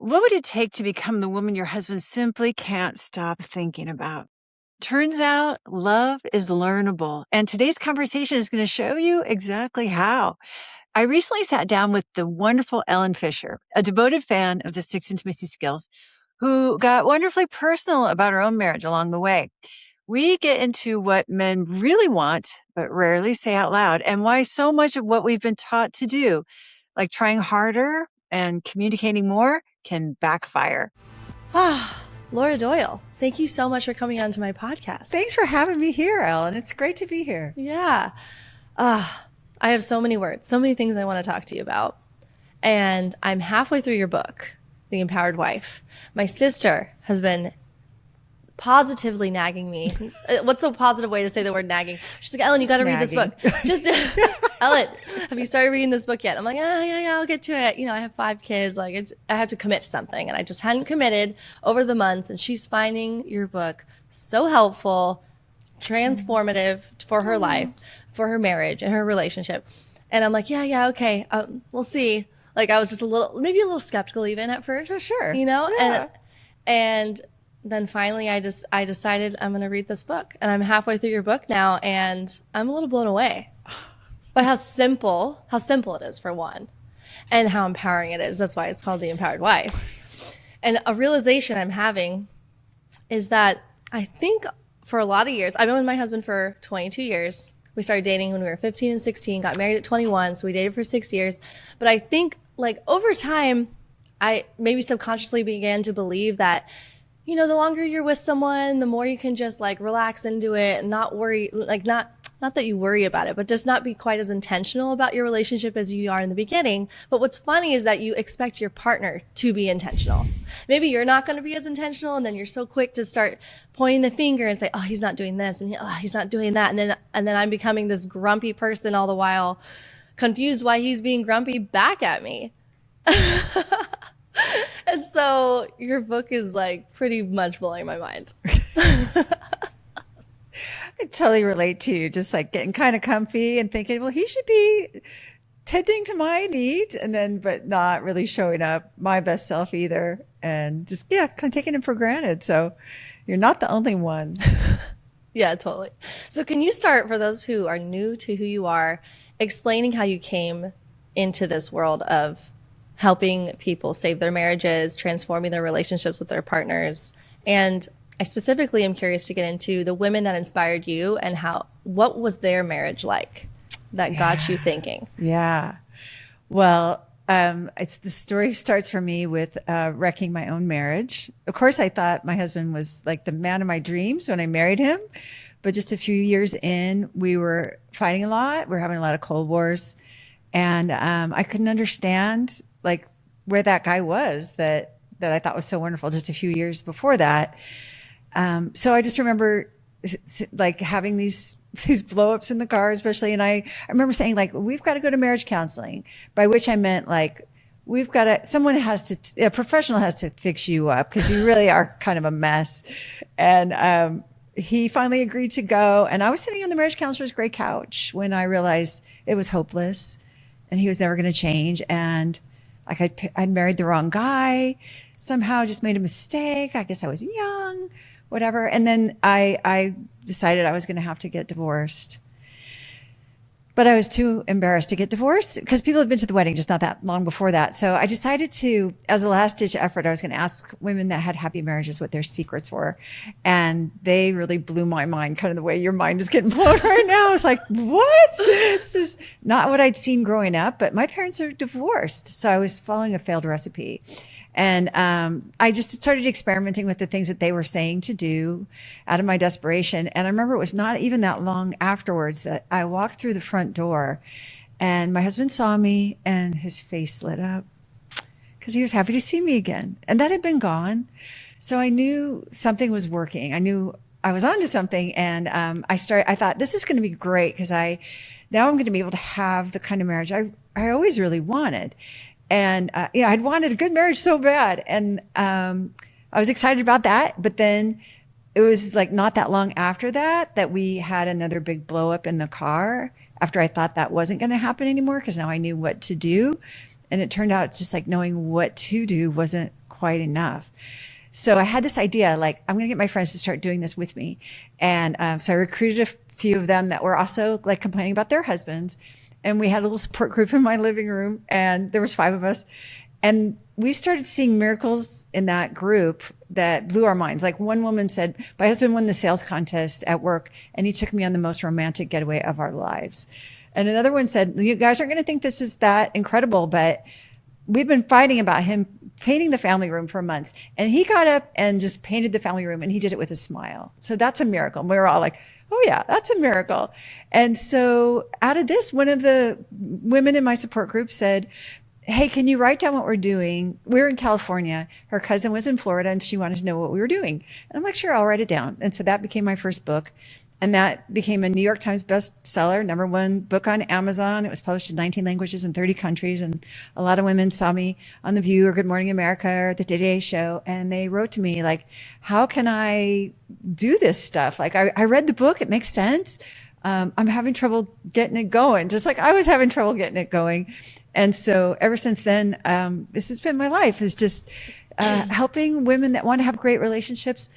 What would it take to become the woman your husband simply can't stop thinking about? Turns out love is learnable, and today's conversation is going to show you exactly how. I recently sat down with the wonderful Ellen Fisher, a devoted fan of the six intimacy skills, who got wonderfully personal about her own marriage along the way. We get into what men really want, but rarely say out loud, and why so much of what we've been taught to do, like trying harder and communicating more, can backfire. Laura Doyle, thank you so much for coming on to my podcast. Thanks for having me here, Ellen. It's great to be here. Yeah. I have so many words, so many things I want to talk to you about. And I'm halfway through your book, The Empowered Wife. My sister has been positively nagging me. What's the positive way to say the word nagging? She's like, Ellen, you got to read this book. Ellen, have you started reading this book yet? I'm like, yeah, I'll get to it. You know, I have 5 kids. Like, I have to commit to something. And I just hadn't committed over the months. And she's finding your book so helpful, transformative for her life, for her marriage and her relationship. And I'm like, yeah, okay. We'll see. Like, I was just maybe a little skeptical even at first. For sure. You know? Yeah. And then finally I decided I'm going to read this book, and I'm halfway through your book now, and I'm a little blown away by how simple it is, for one, and how empowering it is. That's why it's called The Empowered Wife. And a realization I'm having is that I think for a lot of years, I've been with my husband for 22 years. We started dating when we were 15 and 16, got married at 21. So we dated for 6 years. But I think like over time, I maybe subconsciously began to believe that, you know, the longer you're with someone, the more you can just like relax into it and not worry, like not that you worry about it, but just not be quite as intentional about your relationship as you are in the beginning. But what's funny is that you expect your partner to be intentional. Maybe you're not going to be as intentional, and then you're so quick to start pointing the finger and say, oh, he's not doing this, and he's not doing that. And then I'm becoming this grumpy person all the while, confused why he's being grumpy back at me. And so your book is like pretty much blowing my mind. I totally relate to you, just like getting kind of comfy and thinking, well, he should be tending to my needs, and then, but not really showing up my best self either. And just, kind of taking it for granted. So you're not the only one. Yeah, totally. So can you start, for those who are new to who you are, explaining how you came into this world of helping people save their marriages, transforming their relationships with their partners? And I specifically am curious to get into the women that inspired you, and what was their marriage like that got you thinking? Yeah. Well, the story starts for me with wrecking my own marriage. Of course, I thought my husband was like the man of my dreams when I married him. But just a few years in, we were fighting a lot. We were having a lot of Cold Wars. And I couldn't understand like where that guy was that I thought was so wonderful just a few years before that. So I just remember like having these blow-ups in the car, especially. And I remember saying like, we've got to go to marriage counseling, by which I meant like, a professional has to fix you up because you really are kind of a mess. And he finally agreed to go. And I was sitting on the marriage counselor's gray couch when I realized it was hopeless and he was never going to change. And like I'd married the wrong guy, somehow just made a mistake. I guess I was young, whatever. And then I decided I was going to have to get divorced. But I was too embarrassed to get divorced because people had been to the wedding just not that long before that. So I decided to, as a last ditch effort, I was going to ask women that had happy marriages what their secrets were. And they really blew my mind, kind of the way your mind is getting blown right now. I was like, what? This is not what I'd seen growing up, but my parents are divorced. So I was following a failed recipe. And I just started experimenting with the things that they were saying to do out of my desperation. And I remember it was not even that long afterwards that I walked through the front door and my husband saw me and his face lit up because he was happy to see me again. And that had been gone. So I knew something was working. I knew I was onto something. And I thought this is going to be great because now I'm going to be able to have the kind of marriage I always really wanted. And, I'd wanted a good marriage so bad. And I was excited about that. But then it was like not that long after that we had another big blow up in the car after I thought that wasn't going to happen anymore because now I knew what to do. And it turned out just like knowing what to do wasn't quite enough. So I had this idea, like, I'm going to get my friends to start doing this with me. And so I recruited a few of them that were also like complaining about their husbands. And we had a little support group in my living room, and there was 5 of us. And we started seeing miracles in that group that blew our minds. Like one woman said, my husband won the sales contest at work, and he took me on the most romantic getaway of our lives. And another one said, you guys aren't going to think this is that incredible, but we've been fighting about him painting the family room for months. And he got up and just painted the family room, and he did it with a smile. So that's a miracle. And we were all like, oh yeah, that's a miracle. And so out of this, one of the women in my support group said, hey, can you write down what we're doing? We're in California. Her cousin was in Florida, and she wanted to know what we were doing. And I'm like, sure, I'll write it down. And so that became my first book. And that became a New York Times bestseller, #1 book on Amazon. It was published in 19 languages in 30 countries. And a lot of women saw me on The View or Good Morning America or the Today Show. And they wrote to me like, how can I do this stuff? Like, I read the book. It makes sense. I'm having trouble getting it going, just like I was having trouble getting it going. And so ever since then, this has been my life, is just helping women that want to have great relationships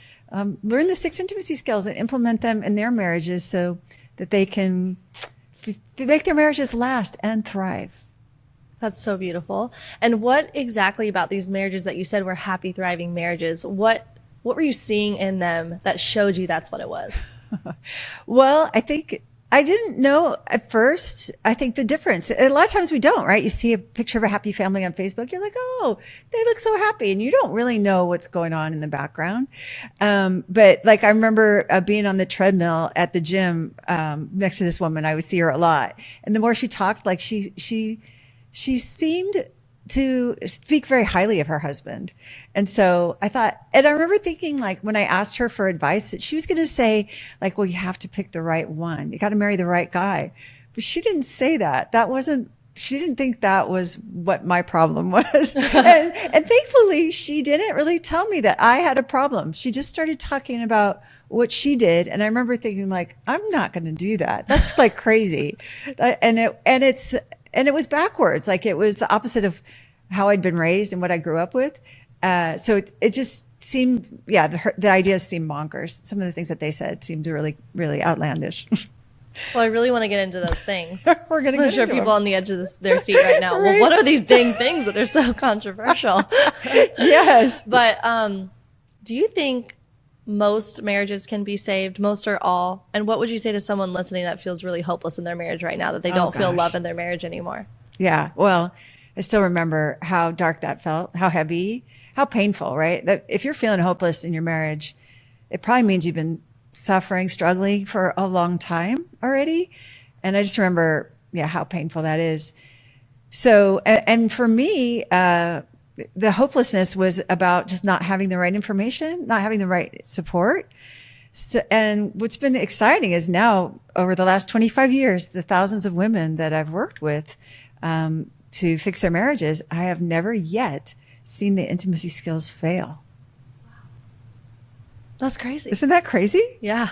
learn the 6 intimacy skills and implement them in their marriages so that they can make their marriages last and thrive. That's so beautiful. And what exactly about these marriages that you said were happy, thriving marriages? What were you seeing in them that showed you that's what it was? Well, I think I didn't know at first. I think the difference, a lot of times we don't, right? You see a picture of a happy family on Facebook. You're like, oh, they look so happy. And you don't really know what's going on in the background. But like, I remember being on the treadmill at the gym, next to this woman. I would see her a lot. And the more she talked, like she seemed to speak very highly of her husband. And so I thought, and I remember thinking, like, when I asked her for advice, that she was going to say, like, well, you have to pick the right one. You got to marry the right guy. But she didn't say that. She didn't think that was what my problem was. and thankfully, she didn't really tell me that I had a problem. She just started talking about what she did. And I remember thinking, like, I'm not going to do that. That's like crazy. And it was backwards. Like, it was the opposite of how I'd been raised and what I grew up with. So it just seemed, the ideas seemed bonkers. Some of the things that they said seemed really, really outlandish. Well, I really want to get into those things. We're going to I'm get sure into people them. on the edge of their seat right now. Right. Well, what are these dang things that are so controversial? Yes. But do you think most marriages can be saved, most or all? And what would you say to someone listening that feels really hopeless in their marriage right now, that they don't feel love in their marriage anymore? Yeah. Well, I still remember how dark that felt, how heavy, how painful, right? That if you're feeling hopeless in your marriage, it probably means you've been suffering, struggling for a long time already. And I just remember, how painful that is. So, and for me, the hopelessness was about just not having the right information, not having the right support. So, and what's been exciting is now, over the last 25 years, the thousands of women that I've worked with to fix their marriages, I have never yet seen the intimacy skills fail. That's crazy. Isn't that crazy? Yeah.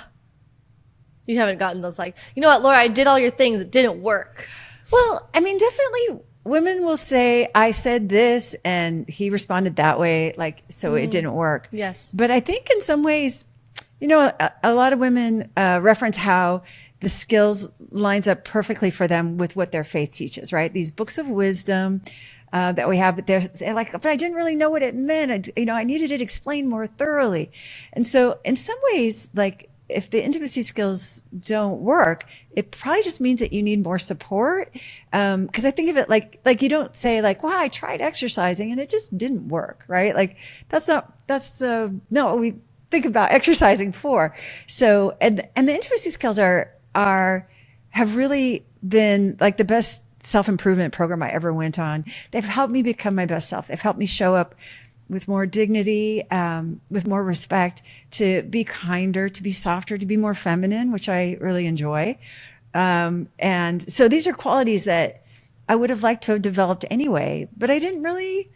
You haven't gotten those like, you know what, Laura, I did all your things. It didn't work. Well, I mean, definitely women will say, I said this and he responded that way. Like, so it didn't work. Yes. But I think in some ways, a lot of women reference how the skills lines up perfectly for them with what their faith teaches, right? These books of wisdom that we have, but they're like, but I didn't really know what it meant. I needed it explained more thoroughly. And so in some ways, like, if the intimacy skills don't work, it probably just means that you need more support. Cause I think of it like you don't say like, wow, I tried exercising and it just didn't work, right? Like that's what we think about exercising for. So, and the intimacy skills have really been like the best self-improvement program I ever went on. They've helped me become my best self. They've helped me show up with more dignity, with more respect, to be kinder, to be softer, to be more feminine, which I really enjoy. And so these are qualities that I would have liked to have developed anyway, but I didn't really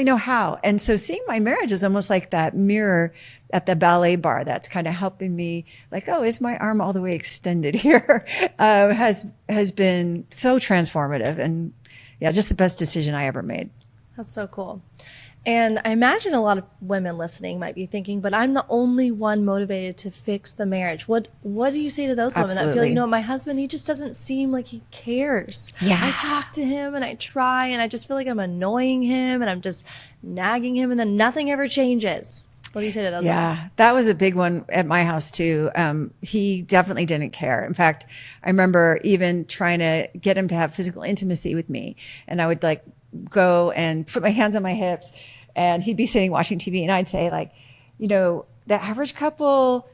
know how. And so seeing my marriage is almost like that mirror at the ballet bar that's kind of helping me, like, oh, is my arm all the way extended here? Has been so transformative, and just the best decision I ever made. That's so cool. And I imagine a lot of women listening might be thinking, but I'm the only one motivated to fix the marriage. What do you say to those women that feel like, my husband, he just doesn't seem like he cares. Yeah. I talk to him and I try and I just feel like I'm annoying him and I'm just nagging him and then nothing ever changes. What do you say to those women? Yeah, that was a big one at my house too. He definitely didn't care. In fact, I remember even trying to get him to have physical intimacy with me. And I would like go and put my hands on my hips and he'd be sitting watching TV and I'd say like, the average couple,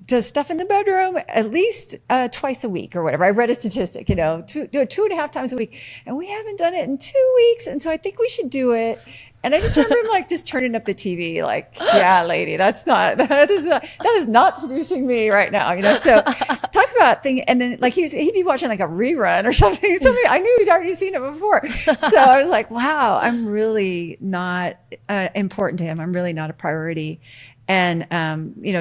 does stuff in the bedroom at least twice a week or whatever. I read a statistic, do it 2.5 times a week. And we haven't done it in 2 weeks. And so I think we should do it. And I just remember him like just turning up the TV, like, yeah, lady, that is not seducing me right now, So talk about thing, and then like he'd be watching like a rerun or something. I knew he'd already seen it before, so I was like, wow, I'm really not important to him. I'm really not a priority. And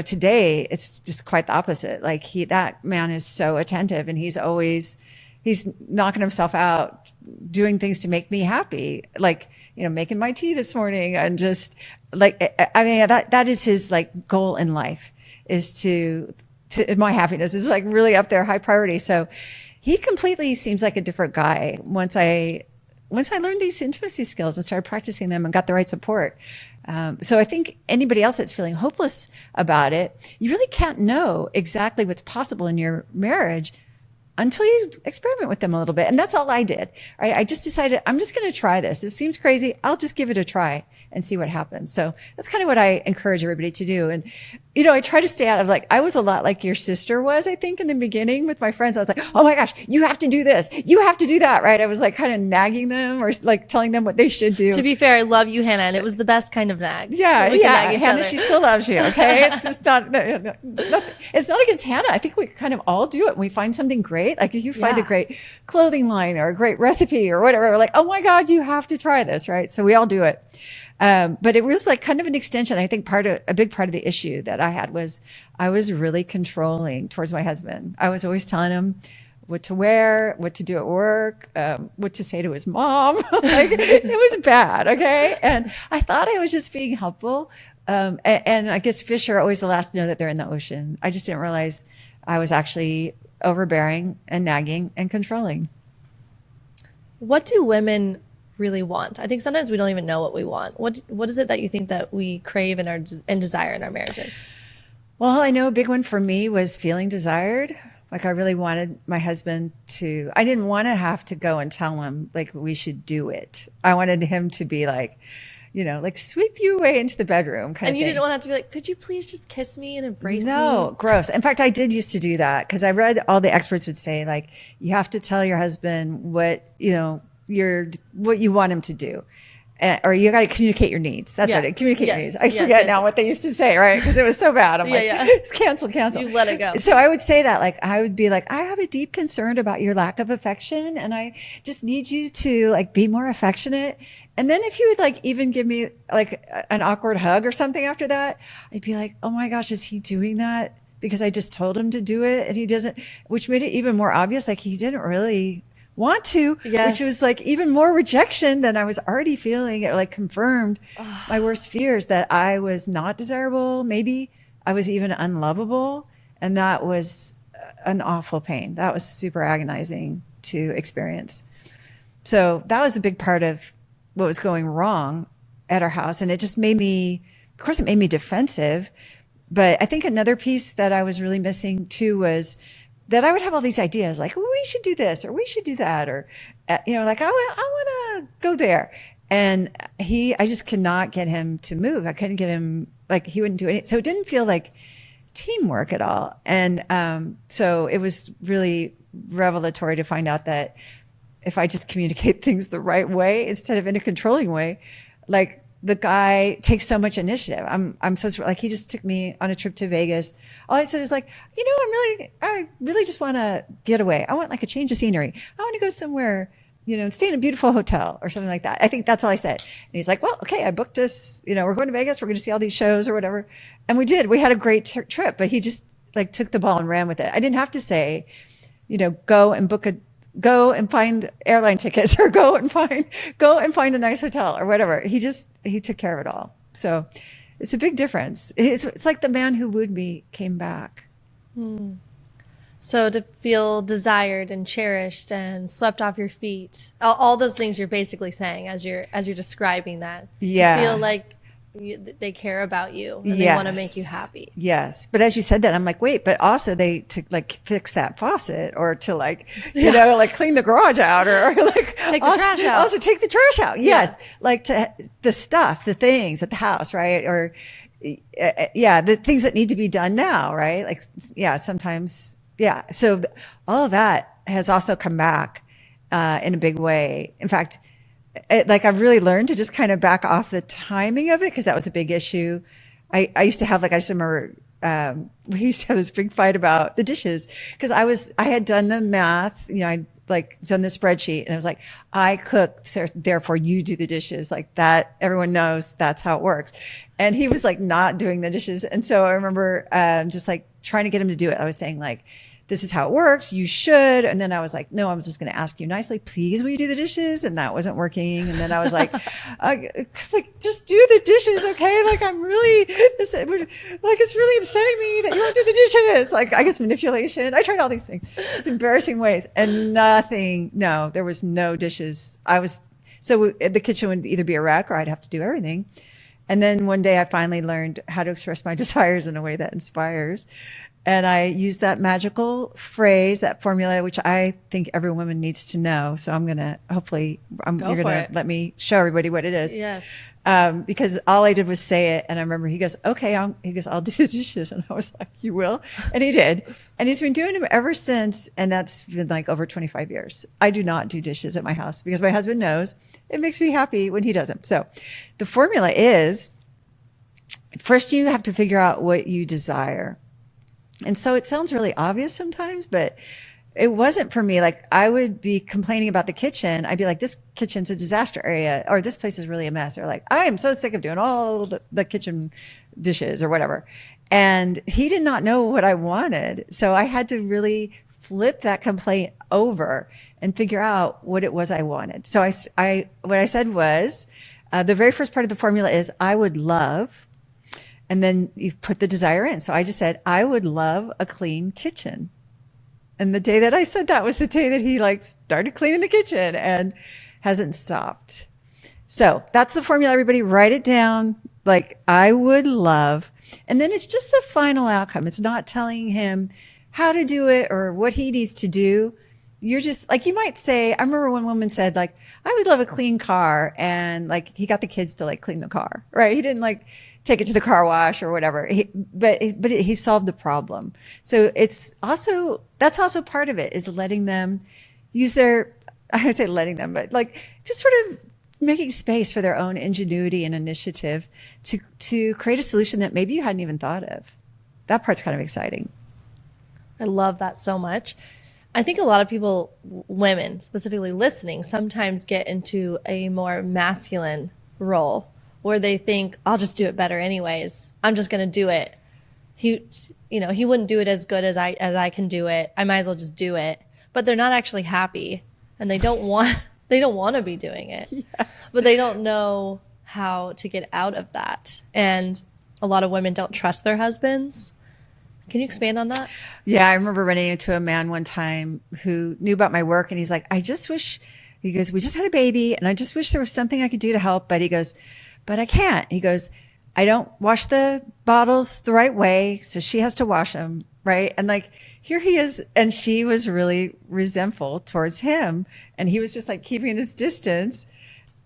today it's just quite the opposite. Like that man is so attentive, and he's knocking himself out, doing things to make me happy, like. Making my tea this morning and just like, that is his like goal in life is to my happiness is like really up there, high priority. So he completely seems like a different guy once I learned these intimacy skills and started practicing them and got the right support. So I think anybody else that's feeling hopeless about it, you really can't know exactly what's possible in your marriage until you experiment with them a little bit. And that's all I did. Right? I just decided I'm just going to try this. It seems crazy. I'll just give it a try and see what happens. So that's kind of what I encourage everybody to do. And, I try to stay out of I was a lot like your sister was, I think, in the beginning with my friends. I was like, oh my gosh, you have to do this. You have to do that. Right. I was like kind of nagging them or like telling them what they should do. To be fair, I love you, Hannah. And it was the best kind of nag. Yeah. Hannah, she still loves you. Okay. It's just not, it's not against Hannah. I think we kind of all do it. When we find something great. Like if you find a great clothing line or a great recipe or whatever, we're like, oh my God, you have to try this. Right. So we all do it. But it was like kind of an extension. I think a big part of the issue that I had was I was really controlling towards my husband. I was always telling him what to wear, what to do at work, what to say to his mom. It was bad. Okay. And I thought I was just being helpful. And I guess fish are always the last to know that they're in the ocean. I just didn't realize I was actually overbearing and nagging and controlling. What do women really want? I think sometimes we don't even know what we want. What is it that you think that we crave and desire in our marriages? Well, I know a big one for me was feeling desired. Like I really wanted my husband I didn't want to have to go and tell him like we should do it. I wanted him to be like, like sweep you away into the bedroom kind of thing. And you didn't want to have to be like, could you please just kiss me and embrace me? No, gross. In fact, I did used to do that because I read all the experts would say like, you have to tell your husband what you want him to do. Or you got to communicate your needs. That's right. Communicate your needs. I forget now what they used to say, right? Because it was so bad. I'm it's cancel. You let it go. So I would say that, like, I would be like, I have a deep concern about your lack of affection. And I just need you to like be more affectionate. And then if you would like even give me like an awkward hug or something after that, I'd be like, oh my gosh, is he doing that? Because I just told him to do it and he doesn't, which made it even more obvious. Like he didn't really want to, which was like even more rejection than I was already feeling. It like confirmed my worst fears that I was not desirable. Maybe I was even unlovable. And that was an awful pain. That was super agonizing to experience. So that was a big part of what was going wrong at our house. And it just made me, of course, it made me defensive. But I think another piece that I was really missing too was that I would have all these ideas like, we should do this or we should do that. Or, like I want to go there. And I just could not get him to move. I couldn't get him, like he wouldn't do anything. So it didn't feel like teamwork at all. And so it was really revelatory to find out that if I just communicate things the right way instead of in a controlling way, like the guy takes so much initiative. I'm so like he just took me on a trip to Vegas. All I said is like, I really just want to get away. I want like a change of scenery. I want to go somewhere, stay in a beautiful hotel or something like that. I think that's all I said. And he's like, well, okay, I booked us. We're going to Vegas. We're going to see all these shows or whatever. And we did. We had a great trip. But he just like took the ball and ran with it. I didn't have to say, go and book a go and find airline tickets or go and find a nice hotel or whatever. He took care of it all. So it's a big difference. It's like the man who wooed me came back. So to feel desired and cherished and swept off your feet, all those things you're basically saying as you're describing that. Yeah. To feel like they care about you and they want to make you happy. Yes. But as you said that, I'm like, wait, but also to like fix that faucet or to like, you know, like clean the garage out or like Take the trash out. Also take the trash out. Yes. Like to the stuff, the things at the house, right? Or the things that need to be done now, right? Like, sometimes, So all of that has also come back in a big way. In fact, I've really learned to just kind of back off the timing of it because that was a big issue. I used to have I just remember we used to have this big fight about the dishes because I had done the math, I'd done the spreadsheet and I was like, I cook, so therefore you do the dishes like that. Everyone knows that's how it works. And he was like not doing the dishes. And so I remember just like trying to get him to do it. I was saying like, this is how it works. You should. And then I was like, no, I'm just going to ask you nicely, please, will you do the dishes? And that wasn't working. And then I was like, just do the dishes. Okay. Like it's really upsetting me that you won't do the dishes. Like, I guess manipulation. I tried all these things. It's embarrassing ways and there was no dishes. The kitchen would either be a wreck or I'd have to do everything. And then one day I finally learned how to express my desires in a way that inspires. And I used that magical phrase, that formula, which I think every woman needs to know. So I'm going to, you're going to let me show everybody what it is. Yes. Because all I did was say it. And I remember he goes, okay, I'll do the dishes. And I was like, you will? And he did. And he's been doing them ever since. And that's been like over 25 years. I do not do dishes at my house because my husband knows it makes me happy when he does them. So the formula is first you have to figure out what you desire. And so it sounds really obvious sometimes, but it wasn't for me. Like I would be complaining about the kitchen. I'd be like, this kitchen's a disaster area, or this place is really a mess. Or like, I am so sick of doing all the kitchen dishes or whatever. And he did not know what I wanted. So I had to really flip that complaint over and figure out what it was I wanted. So what I said was, the very first part of the formula is I would love. And then you put the desire in. So I just said, I would love a clean kitchen. And the day that I said that was the day that he started cleaning the kitchen and hasn't stopped. So that's the formula. Everybody write it down. Like I would love. And then it's just the final outcome. It's not telling him how to do it or what he needs to do. You're just like, you might say, I remember one woman said I would love a clean car. And he got the kids to clean the car, right? He didn't take it to the car wash or whatever. But he solved the problem. So that's also part of it is letting them use I would say letting them, but just sort of making space for their own ingenuity and initiative to create a solution that maybe you hadn't even thought of. That part's kind of exciting. I love that so much. I think a lot of people, women specifically listening, sometimes get into a more masculine role where they think, I'll just do it better anyways. I'm just going to do it. He wouldn't do it as good as I can do it. I might as well just do it. But they're not actually happy and they don't want to be doing it. Yes. But they don't know how to get out of that. And a lot of women don't trust their husbands. Can you expand on that? Yeah, I remember running into a man one time who knew about my work and he's like, he goes, we just had a baby and I just wish there was something I could do to help. But he goes, but I can't. He goes, I don't wash the bottles the right way. So she has to wash them. Right. And here he is. And she was really resentful towards him. And he was just keeping his distance.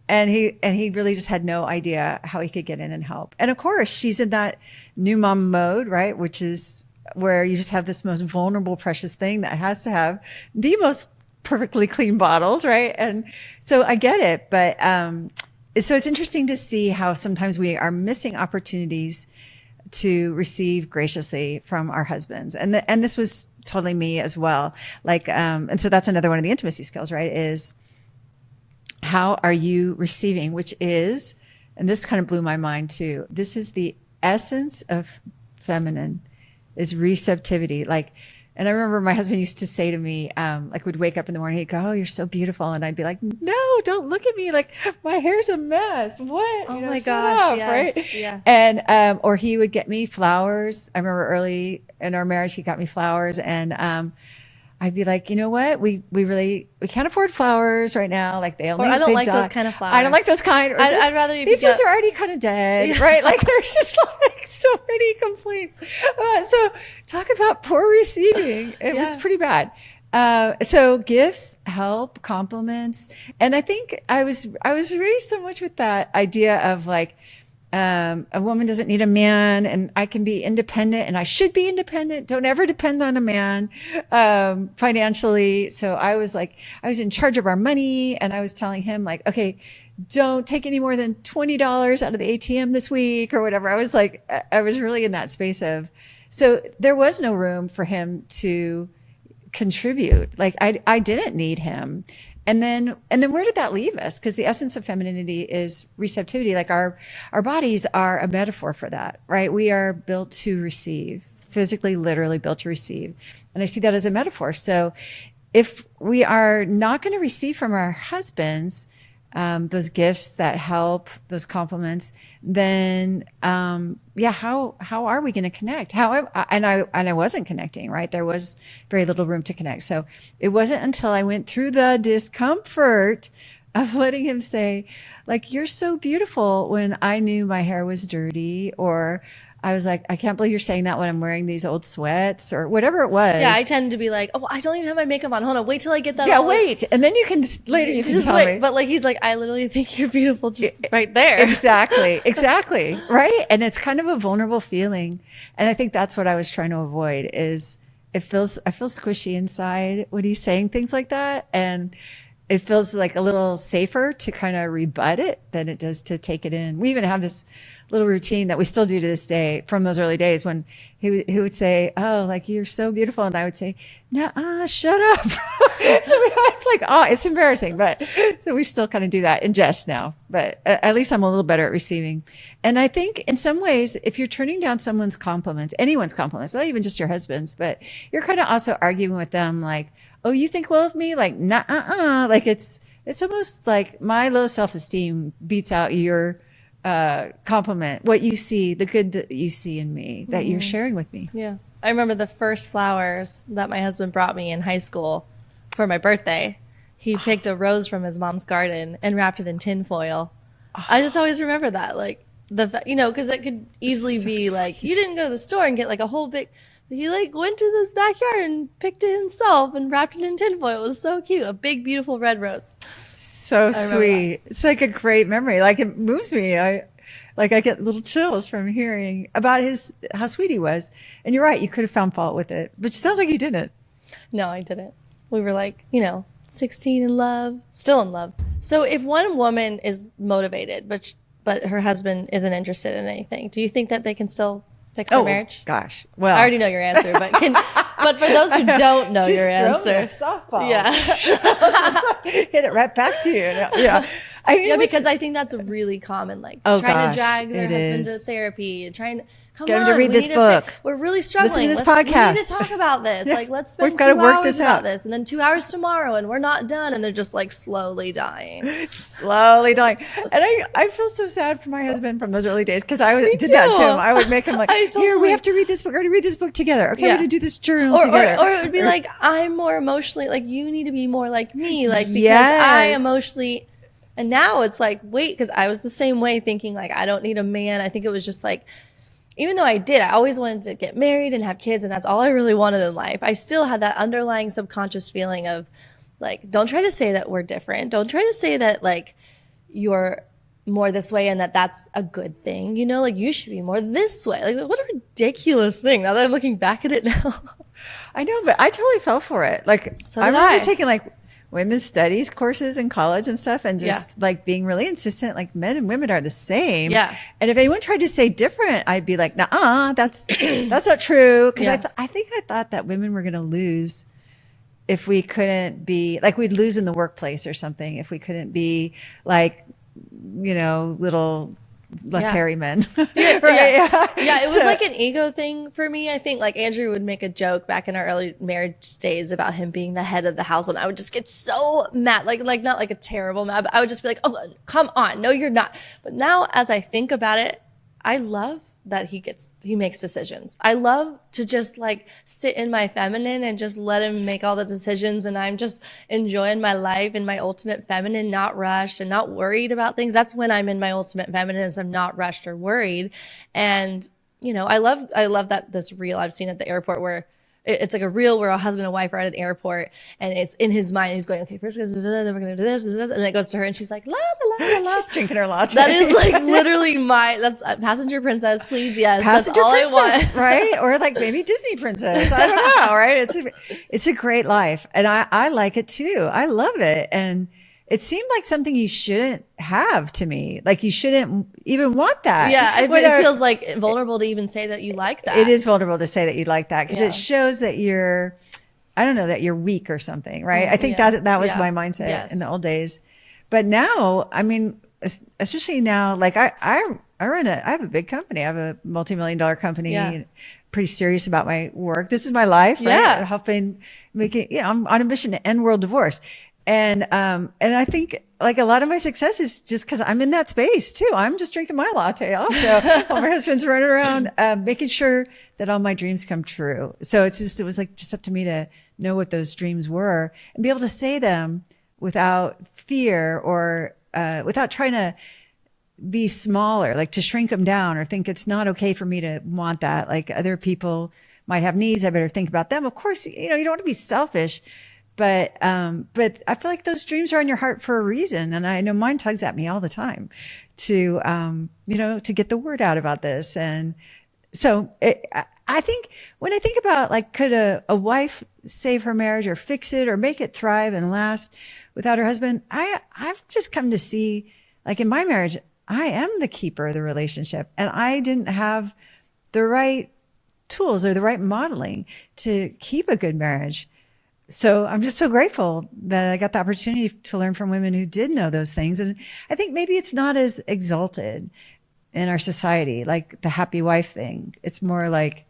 And he really just had no idea how he could get in and help. And of course, she's in that new mom mode, right? Which is where you just have this most vulnerable, precious thing that has to have the most perfectly clean bottles. Right. And so I get it. But, so it's interesting to see how sometimes we are missing opportunities to receive graciously from our husbands. And this was totally me as well. And so that's another one of the intimacy skills, right? Is how are you receiving, which is, and this kind of blew my mind too. This is the essence of feminine is receptivity. And I remember my husband used to say to me, like we'd wake up in the morning, he'd go, "Oh, you're so beautiful." And I'd be like, "No, don't look at me. Like my hair's a mess. What? Oh You know, my shut gosh, up," yes, right? yeah. And, or he would get me flowers. I remember early in our marriage, he got me flowers, and, I'd be like, you know what? We can't afford flowers right now. Like Or I don't like those kind of flowers. I don't like those kind. Or I'd rather you these get- ones are already kind of dead, right? Like there's just like so many complaints. So talk about poor receiving. It was pretty bad. So gifts, help, compliments. And I think I was raised so much with that idea of like, a woman doesn't need a man and I can be independent and I should be independent. Don't ever depend on a man, financially. So I was in charge of our money and I was telling him like, okay, don't take any more than $20 out of the ATM this week or whatever. I was really in that space of, so there was no room for him to contribute. Like I didn't need him. And then where did that leave us? Because the essence of femininity is receptivity. Like our bodies are a metaphor for that, right? We are built to receive, physically, literally built to receive. And I see that as a metaphor. So if we are not going to receive from our husbands, those gifts that help, those compliments, then, how are we going to connect? And I wasn't connecting, right? There was very little room to connect. So it wasn't until I went through the discomfort of letting him say, like, "You're so beautiful," when I knew my hair was dirty, or I was like, "I can't believe you're saying that when I'm wearing these old sweats," or whatever it was. Yeah, I tend to be like, "Oh, I don't even have my makeup on. Hold on, wait till I get that." Yeah, wait, and then you can just tell wait. me. But like, he's like, "I literally think you're beautiful, just right there." Exactly, right? And it's kind of a vulnerable feeling, and I think that's what I was trying to avoid. Is I feel squishy inside when he's saying things like that, and it feels like a little safer to kind of rebut it than it does to take it in. We even have this little routine that we still do to this day from those early days when he would say, "Oh, like you're so beautiful," and I would say, "Nah, shut up." So it's like, oh, it's embarrassing, but so we still kind of do that in jest now. But at least I'm a little better at receiving. And I think in some ways, if you're turning down someone's compliments, anyone's compliments, not even just your husband's, but you're kind of also arguing with them, like, "Oh, you think well of me?" Like, nah, like it's almost like my low self-esteem beats out your compliment, what you see, the good that you see in me, that you're sharing with me. Yeah. I remember the first flowers that my husband brought me in high school for my birthday. He picked a rose from his mom's garden and wrapped it in tin foil. I just always remember that, like because it could easily So be like, sweet. you didn't go to the store and get like a whole big, he like went to this backyard and picked it himself and wrapped it in tin foil. It was so cute. A big, beautiful red rose. So sweet. It's like a great memory. Like it moves me. I get little chills from hearing about how sweet he was. And you're right. You could have found fault with it, but it sounds like you didn't. No, I didn't. We were like, 16 in love, still in love. So if one woman is motivated, but her husband isn't interested in anything, do you think that they can still fix their marriage? Gosh. Well, I already know your answer, but for those who don't know your answer, softball. yeah, Hit it right back to you. Yeah. I mean, yeah, because I think that's really common. Like trying to drag their husband to therapy, and trying to get him to read this book. We're really struggling. Listen to this podcast. We need to talk about this. Yeah. Like, let's spend We've got to 2 work hours this about out. this, and then 2 hours tomorrow, and we're not done, and they're just like slowly dying. Slowly dying. And I feel so sad for my husband from those early days because I did that to him. I would make him like, here, we have to read this book. We're going to read this book together. Okay, we're going to do this journal together. Or it would be like, I'm more emotionally, like, you need to be more like me, like, because I emotionally. And now it's like, wait, because I was the same way, thinking like, I don't need a man. I think it was just like, even though I always wanted to get married and have kids, and that's all I really wanted in life, I still had that underlying subconscious feeling of like, don't try to say that we're different. Don't try to say that like you're more this way and that that's a good thing. Like you should be more this way. Like, what a ridiculous thing. Now that I'm looking back at it now. I know, but I totally fell for it. Like, So I did remember I. taking like women's studies courses in college and stuff, and just like being really insistent, like men and women are the same. Yeah. And if anyone tried to say different, I'd be like, nah, that's not true. Because I think I thought that women were going to lose if we couldn't be like, we'd lose in the workplace or something if we couldn't be like, little less Yeah. hairy men. Yeah, Right? yeah. It was So- like an ego thing for me. I think like Andrew would make a joke back in our early marriage days about him being the head of the house, and I would just get so mad, like not like a terrible mad, but I would just be like, "Oh, come on, no, you're not." But now, as I think about it, I love that he makes decisions. I love to just like sit in my feminine and just let him make all the decisions, and I'm just enjoying my life in my ultimate feminine, not rushed and not worried about things. That's when I'm in my ultimate feminine, is I'm not rushed or worried. And I love that this reel I've seen at the airport where it's like a reel where a husband and wife are at an airport, and it's in his mind. He's going, okay, first we're going to do this, then we're going to do this, and then it goes to her, and she's like, la, la, la, la. She's drinking her latte. That is like literally that's passenger princess, please. Yes. Passenger that's all princess, I want. right? Or like maybe Disney princess. I don't know, right? It's a great life. And I like it too. I love it. And it seemed like something you shouldn't have to me. Like you shouldn't even want that. Yeah. It feels like vulnerable to even say that you like that. It is vulnerable to say that you like that because Yeah. it shows that I don't know, that you're weak or something, right? I think that was my mindset in the old days. But now, I mean, especially now, like I have a big company. I have a multi-million-dollar company, pretty serious about my work. This is my life, right? Yeah. Helping make it, I'm on a mission to end world divorce. And I think like a lot of my success is just because I'm in that space too. I'm just drinking my latte also while my husband's running around, making sure that all my dreams come true. So it was like just up to me to know what those dreams were and be able to say them without fear or, without trying to be smaller, like to shrink them down or think it's not okay for me to want that. Like other people might have needs. I better think about them. Of course, you don't want to be selfish. But I feel like those dreams are on your heart for a reason. And I know mine tugs at me all the time to get the word out about this. And so I think when I think about like, could a wife save her marriage or fix it or make it thrive and last without her husband? I've just come to see, like in my marriage, I am the keeper of the relationship, and I didn't have the right tools or the right modeling to keep a good marriage. So I'm just so grateful that I got the opportunity to learn from women who did know those things. And I think maybe it's not as exalted in our society, like the happy wife thing. It's more like,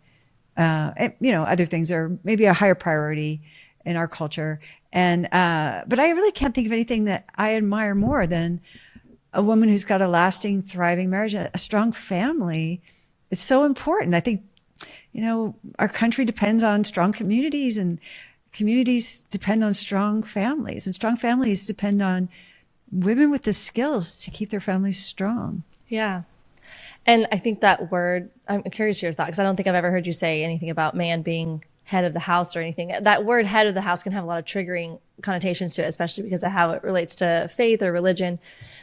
other things are maybe a higher priority in our culture. And, but I really can't think of anything that I admire more than a woman who's got a lasting, thriving marriage, a strong family. It's so important. I think, our country depends on strong communities, and communities depend on strong families, and strong families depend on women with the skills to keep their families strong. Yeah. And I think that word, I'm curious your thoughts, because I don't think I've ever heard you say anything about man being head of the house or anything. That word head of the house can have a lot of triggering connotations to it, especially because of how it relates to faith or religion.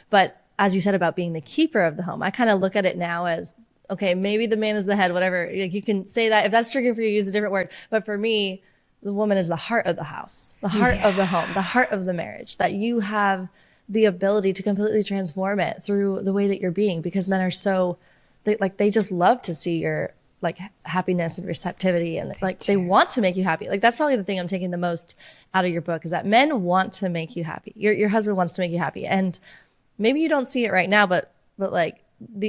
But as you said about being the keeper of the home, I kind of look at it now as, okay, maybe the man is the head, whatever. Like you can say that. If that's triggering for you, use a different word. But for me, the woman is the heart of the house, the heart of the home, the heart of the marriage, that you have the ability to completely transform it through the way that you're being, because men are they just love to see your like happiness and receptivity, and like they want to make you happy. Like that's probably the thing I'm taking the most out of your book, is that men want to make you happy. Your husband wants to make you happy. And maybe you don't see it right now, but like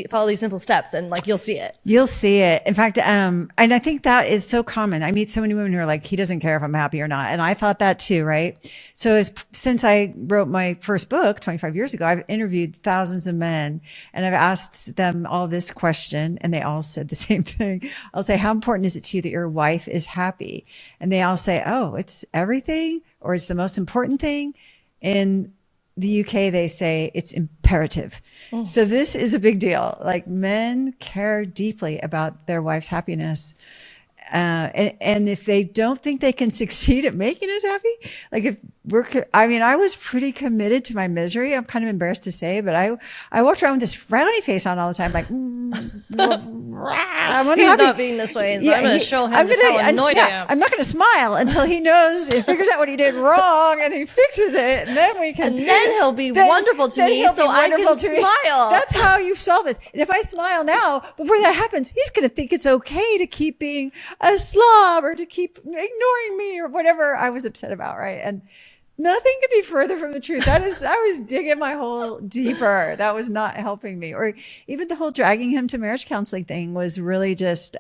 follow these simple steps and like you'll see it. You'll see it. In fact, and I think that is so common. I meet so many women who are like, he doesn't care if I'm happy or not. And I thought that too, right? So since I wrote my first book 25 years ago, I've interviewed thousands of men, and I've asked them all this question, and they all said the same thing. I'll say, how important is it to you that your wife is happy? And they all say, oh, it's everything, or it's the most important thing. In the UK, they say it's imperative. So this is a big deal. Like men care deeply about their wife's happiness. And if they don't think they can succeed at making us happy, like I was pretty committed to my misery. I'm kind of embarrassed to say, but I walked around with this frowny face on all the time, like, I'm unhappy. He's not being this way. So I'm going to show him how annoyed I am. I'm not going to smile until he knows, he figures out what he did wrong and he fixes it. And then we can. And then he'll be wonderful to me, so I can smile. That's how you solve this. And if I smile now, before that happens, he's going to think it's okay to keep being a slob or to keep ignoring me or whatever I was upset about, right? And Nothing could be further from the truth. I was digging my hole deeper. That was not helping me. Or even the whole dragging him to marriage counseling thing was really just,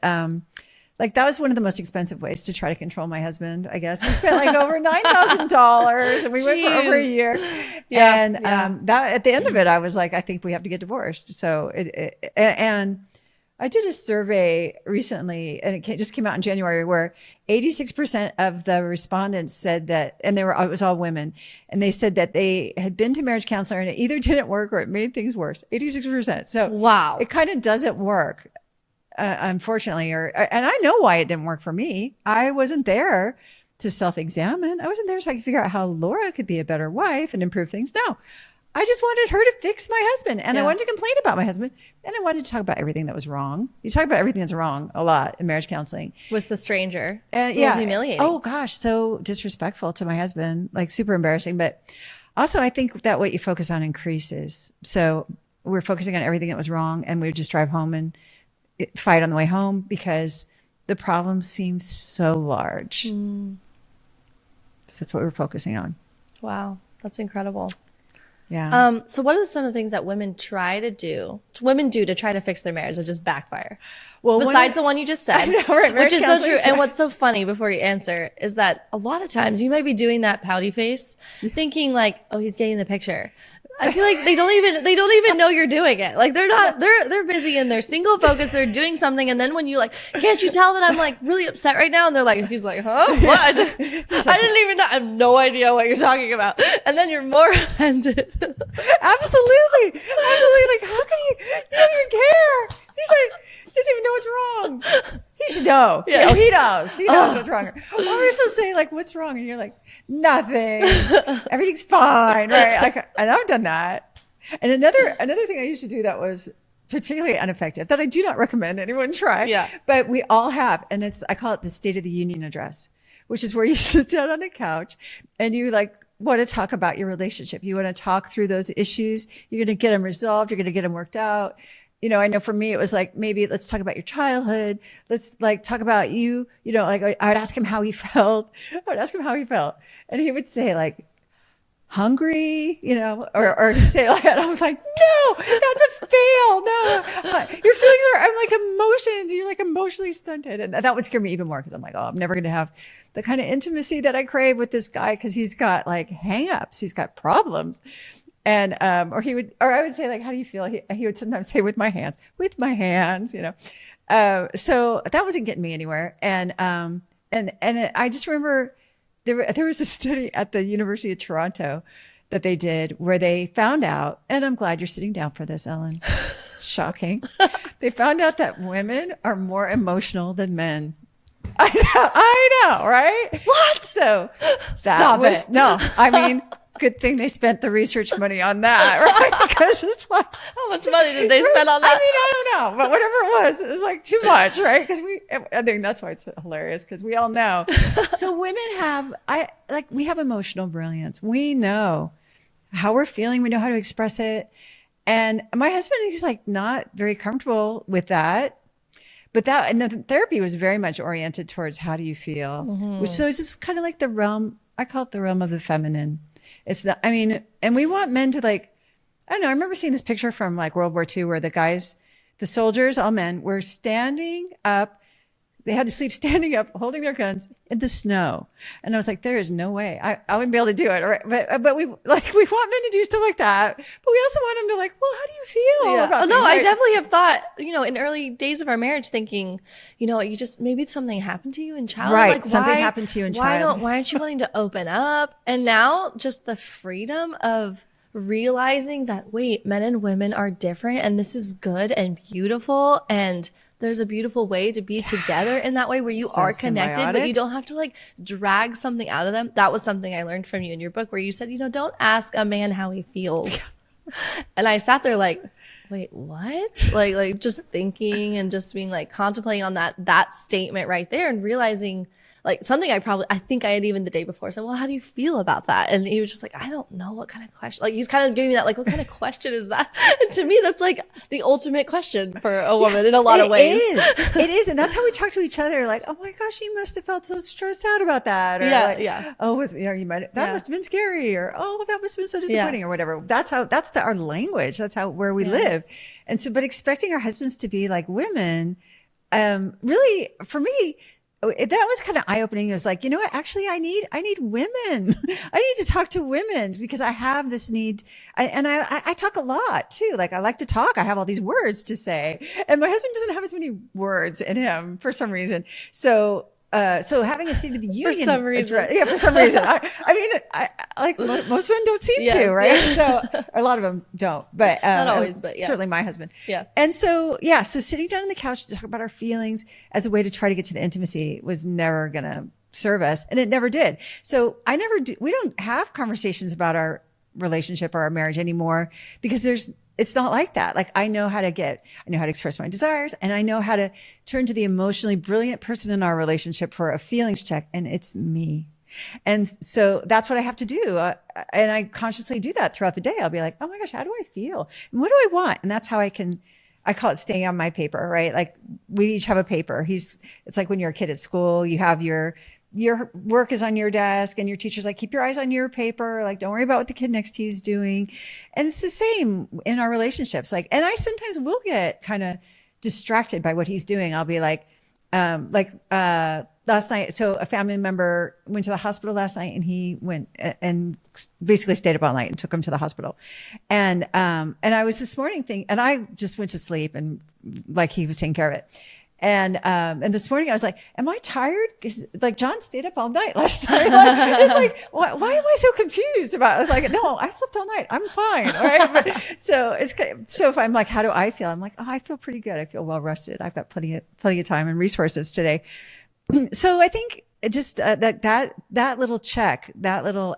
like that was one of the most expensive ways to try to control my husband, I guess. We spent like over $9,000 and we went for over a year. Yeah, and that at the end of it, I was like, I think we have to get divorced. So and I did a survey recently and it just came out in January where 86% of the respondents said that, and it was all women, and they said that they had been to marriage counselor and it either didn't work or it made things worse. 86%. So wow, it kind of doesn't work. Unfortunately, and I know why it didn't work for me. I wasn't there to self-examine. I wasn't there so I could figure out how Laura could be a better wife and improve things. No, I just wanted her to fix my husband, and I wanted to complain about my husband, and I wanted to talk about everything that was wrong. You talk about everything that's wrong a lot in marriage counseling. was the stranger? And it's humiliating. Oh gosh, so disrespectful to my husband, like super embarrassing. But also, I think that what you focus on increases. So we're focusing on everything that was wrong, and we would just drive home and fight on the way home because the problem seems so large. So that's what we're focusing on. Wow, that's incredible. Yeah. So what are some of the things that women do to try to fix their marriage that just backfire? Well, besides the one you just said, I know, right? which is so Counseling. true. And what's so funny before you answer is that a lot of times you might be doing that pouty face, thinking like, "Oh, he's getting the picture." I feel like they don't even know you're doing it. Like they're busy in their single focus. They're doing something. And then when you like, can't you tell that I'm like really upset right now? And they're like, he's like, huh? What? I didn't even know. I have no idea what you're talking about. And then you're more offended. Absolutely. Like, how can you don't even care? He's like, he doesn't even know what's wrong. He should know. Yeah. He knows. He knows what's wrong. Or if they'll say like, what's wrong? And you're like, nothing. Everything's fine. Right. Like, and I've done that. And another thing I used to do that was particularly ineffective that I do not recommend anyone try. Yeah. But we all have. And I call it the State of the Union address, which is where you sit down on the couch and you like want to talk about your relationship. You want to talk through those issues. You're going to get them resolved. You're going to get them worked out. You know, I know for me, it was like, maybe let's talk about your childhood. Let's like talk about you, like I would ask him how he felt. And he would say like, hungry, or he'd say like, and I was like, no, that's a fail. No, your feelings I'm like emotions. You're like emotionally stunted. And that would scare me even more because I'm like, oh, I'm never going to have the kind of intimacy that I crave with this guy because he's got like hangups. He's got problems. And, or I would say like, how do you feel? He would sometimes say with my hands, so that wasn't getting me anywhere. And I just remember there was a study at the University of Toronto that they did where they found out, and I'm glad you're sitting down for this, Ellen. It's shocking. They found out that women are more emotional than men. I know, right? What? So Stop it. No, I mean, good thing they spent the research money on that, right? Because it's like, How much money did they spend on that? I mean, I don't know, but whatever it was like too much, right? Because I think that's why it's hilarious because we all know. So women we have emotional brilliance. We know how we're feeling. We know how to express it. And my husband, he's like not very comfortable with that. But and the therapy was very much oriented towards how do you feel, which so it's just kind of like the realm. I call it the realm of the feminine. It's not, I mean, and we want men to like, I don't know. I remember seeing this picture from like World War II where the soldiers, all men were standing up. They had to sleep standing up, holding their guns in the snow. And I was like, there is no way I wouldn't be able to do it. Right? But we want men to do stuff like that. But we also want them to like, well, how do you feel about no, things? I definitely have thought, in early days of our marriage thinking, maybe something happened to you in childhood. Right. Like, Something happened to you in childhood. Why aren't you willing to open up? And now just the freedom of realizing that, wait, men and women are different and this is good and beautiful and there's a beautiful way to be together in that way where you are connected, symbiotic. but you don't have to like drag something out of them. That was something I learned from you in your book where you said, don't ask a man how he feels. And I sat there like, wait, what? Like just thinking and just being like contemplating on that statement right there and realizing like something I think I had even the day before said, well, how do you feel about that? And he was just like, I don't know what kind of question. Like he's kind of giving me that, like, what kind of question is that? And to me, that's like the ultimate question for a woman in a lot of ways. It is. And that's how we talk to each other. Like, oh my gosh, you must have felt so stressed out about that. Or oh, that must have been scary. Or, oh, that must have been so disappointing or whatever. That's our language. That's where we live. And so, but expecting our husbands to be like women, really for me, that was kind of eye-opening. It was like, you know what? Actually, I need women. I need to talk to women because I have this need. I talk a lot too. Like I like to talk. I have all these words to say, and my husband doesn't have as many words in him for some reason. So having a State of the Union for some reason. For some reason. I mean, like most men don't seem to, right? So a lot of them don't, but not always, but certainly my husband. Yeah. And so sitting down on the couch to talk about our feelings as a way to try to get to the intimacy was never going to serve us, and it never did. So we don't have conversations about our relationship or our marriage anymore because it's not like that. Like I know how to express my desires, and I know how to turn to the emotionally brilliant person in our relationship for a feelings check. And it's me. And so that's what I have to do. And I consciously do that throughout the day. I'll be like, oh my gosh, how do I feel? And what do I want? And that's how I call it staying on my paper, right? Like we each have a paper. It's like when you're a kid at school, you have your work is on your desk and your teacher's like, keep your eyes on your paper. Like, don't worry about what the kid next to you is doing. And it's the same in our relationships. Like, and I sometimes will get kind of distracted by what he's doing. I'll be like last night. So a family member went to the hospital last night and he went and basically stayed up all night and took him to the hospital. And I was this morning and I just went to sleep and like he was taking care of it. And this morning I was like, am I tired? Because like John stayed up all night last night. Like, it's like, why am I so confused about it? Like, no, I slept all night. I'm fine. All right. But, so if I'm like, how do I feel? I'm like, oh, I feel pretty good. I feel well rested. I've got plenty of time and resources today. So I think just that little check, that little,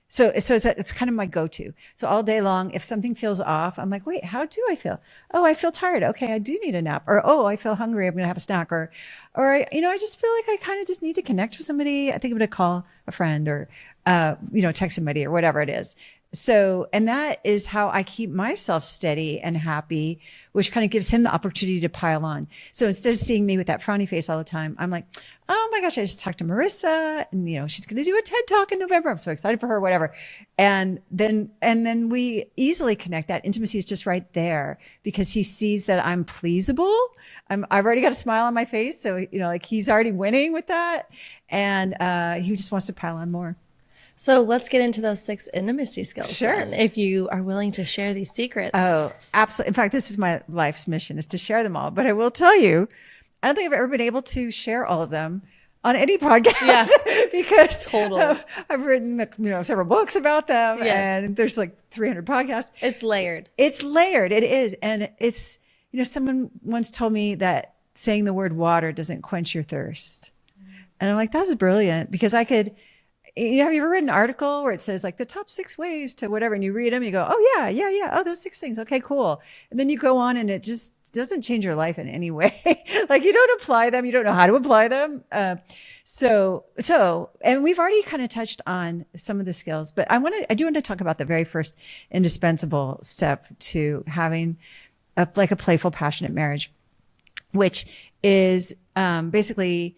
so it's kind of my go-to. So all day long, if something feels off, I'm like, wait, how do I feel? Oh, I feel tired. Okay, I do need a nap. Or, oh, I feel hungry. I'm going to have a snack. Or, I just feel like I kind of just need to connect with somebody. I think I'm going to call a friend or, text somebody or whatever it is. So, and that is how I keep myself steady and happy, which kind of gives him the opportunity to pile on. So instead of seeing me with that frowny face all the time, I'm like, oh my gosh, I just talked to Marissa and, she's going to do a TED Talk in November. I'm so excited for her, whatever. And then we easily connect. That intimacy is just right there because he sees that I'm pleasable. I've already got a smile on my face. So, like he's already winning with that. And, he just wants to pile on more. So let's get into those 6 intimacy skills. Sure. Then, if you are willing to share these secrets. Oh, absolutely. In fact, this is my life's mission is to share them all. But I will tell you, I don't think I've ever been able to share all of them on any podcast. Yeah. Because totally. I've written, several books about them. Yes. And there's like 300 podcasts. It's layered. It is. And it's, someone once told me that saying the word water doesn't quench your thirst. And I'm like, that's brilliant because I could, have you ever read an article where it says like the top 6 ways to whatever, and you read them, you go, oh yeah. Oh, those 6 things. Okay, cool. And then you go on and it just doesn't change your life in any way. Like you don't apply them. You don't know how to apply them. So, and we've already kind of touched on some of the skills, but I do want to talk about the very first indispensable step to having a playful, passionate marriage, which is, basically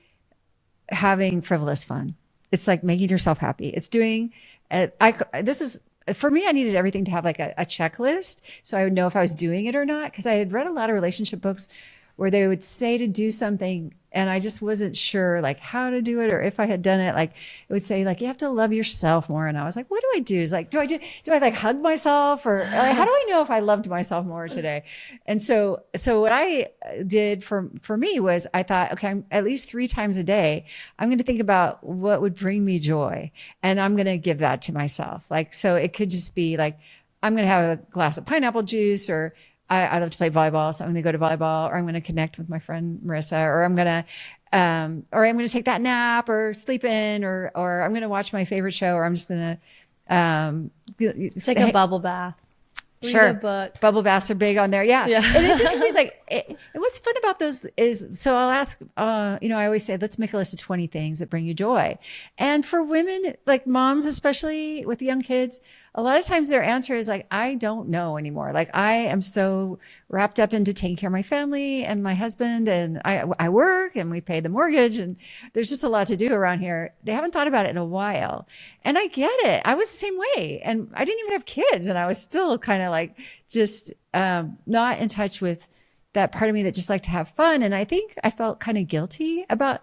having frivolous fun. It's like making yourself happy. It's doing, for me, I needed everything to have like a checklist. So I would know if I was doing it or not. Cause I had read a lot of relationship books where they would say to do something and I just wasn't sure like how to do it or if I had done it. Like it would say like, you have to love yourself more. And I was like, what do I do? It's like, do I like hug myself or like, how do I know if I loved myself more today? And so what I did for me was I thought, okay, at least 3 times a day, I'm going to think about what would bring me joy. And I'm going to give that to myself. Like, so it could just be like, I'm going to have a glass of pineapple juice or I love to play volleyball, so I'm going to go to volleyball, or I'm going to connect with my friend Marissa, or I'm going to take that nap, or sleep in, or I'm going to watch my favorite show, or I'm just going to take a bubble bath. Sure. Read a book. Bubble baths are big on there. Yeah. And it's interesting. Like, and what's fun about those is, so I'll ask, I always say, let's make a list of 20 things that bring you joy. And for women, like moms, especially with young kids, a lot of times their answer is like, I don't know anymore. Like I am so wrapped up into taking care of my family and my husband, and I work and we pay the mortgage, and there's just a lot to do around here. They haven't thought about it in a while. And I get it. I was the same way. And I didn't even have kids, and I was still kind of like just not in touch with that part of me that just liked to have fun. And I think I felt kind of guilty about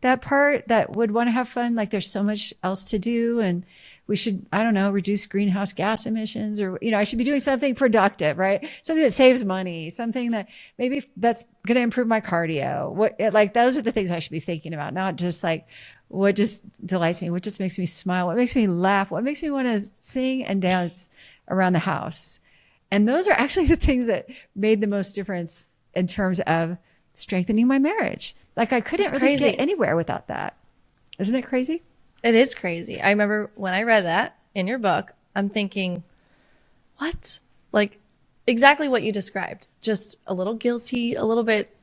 that part that would want to have fun. Like there's so much else to do, and we should, I don't know, reduce greenhouse gas emissions, or, I should be doing something productive, right? Something that saves money, something that maybe that's going to improve my cardio. Like those are the things I should be thinking about, not just like what just delights me, what just makes me smile, what makes me laugh, what makes me want to sing and dance around the house. And those are actually the things that made the most difference in terms of strengthening my marriage. Like I couldn't really get anywhere without that. Isn't it crazy? It is crazy. I remember when I read that in your book, I'm thinking, what? Like exactly what you described. Just a little guilty, a little bit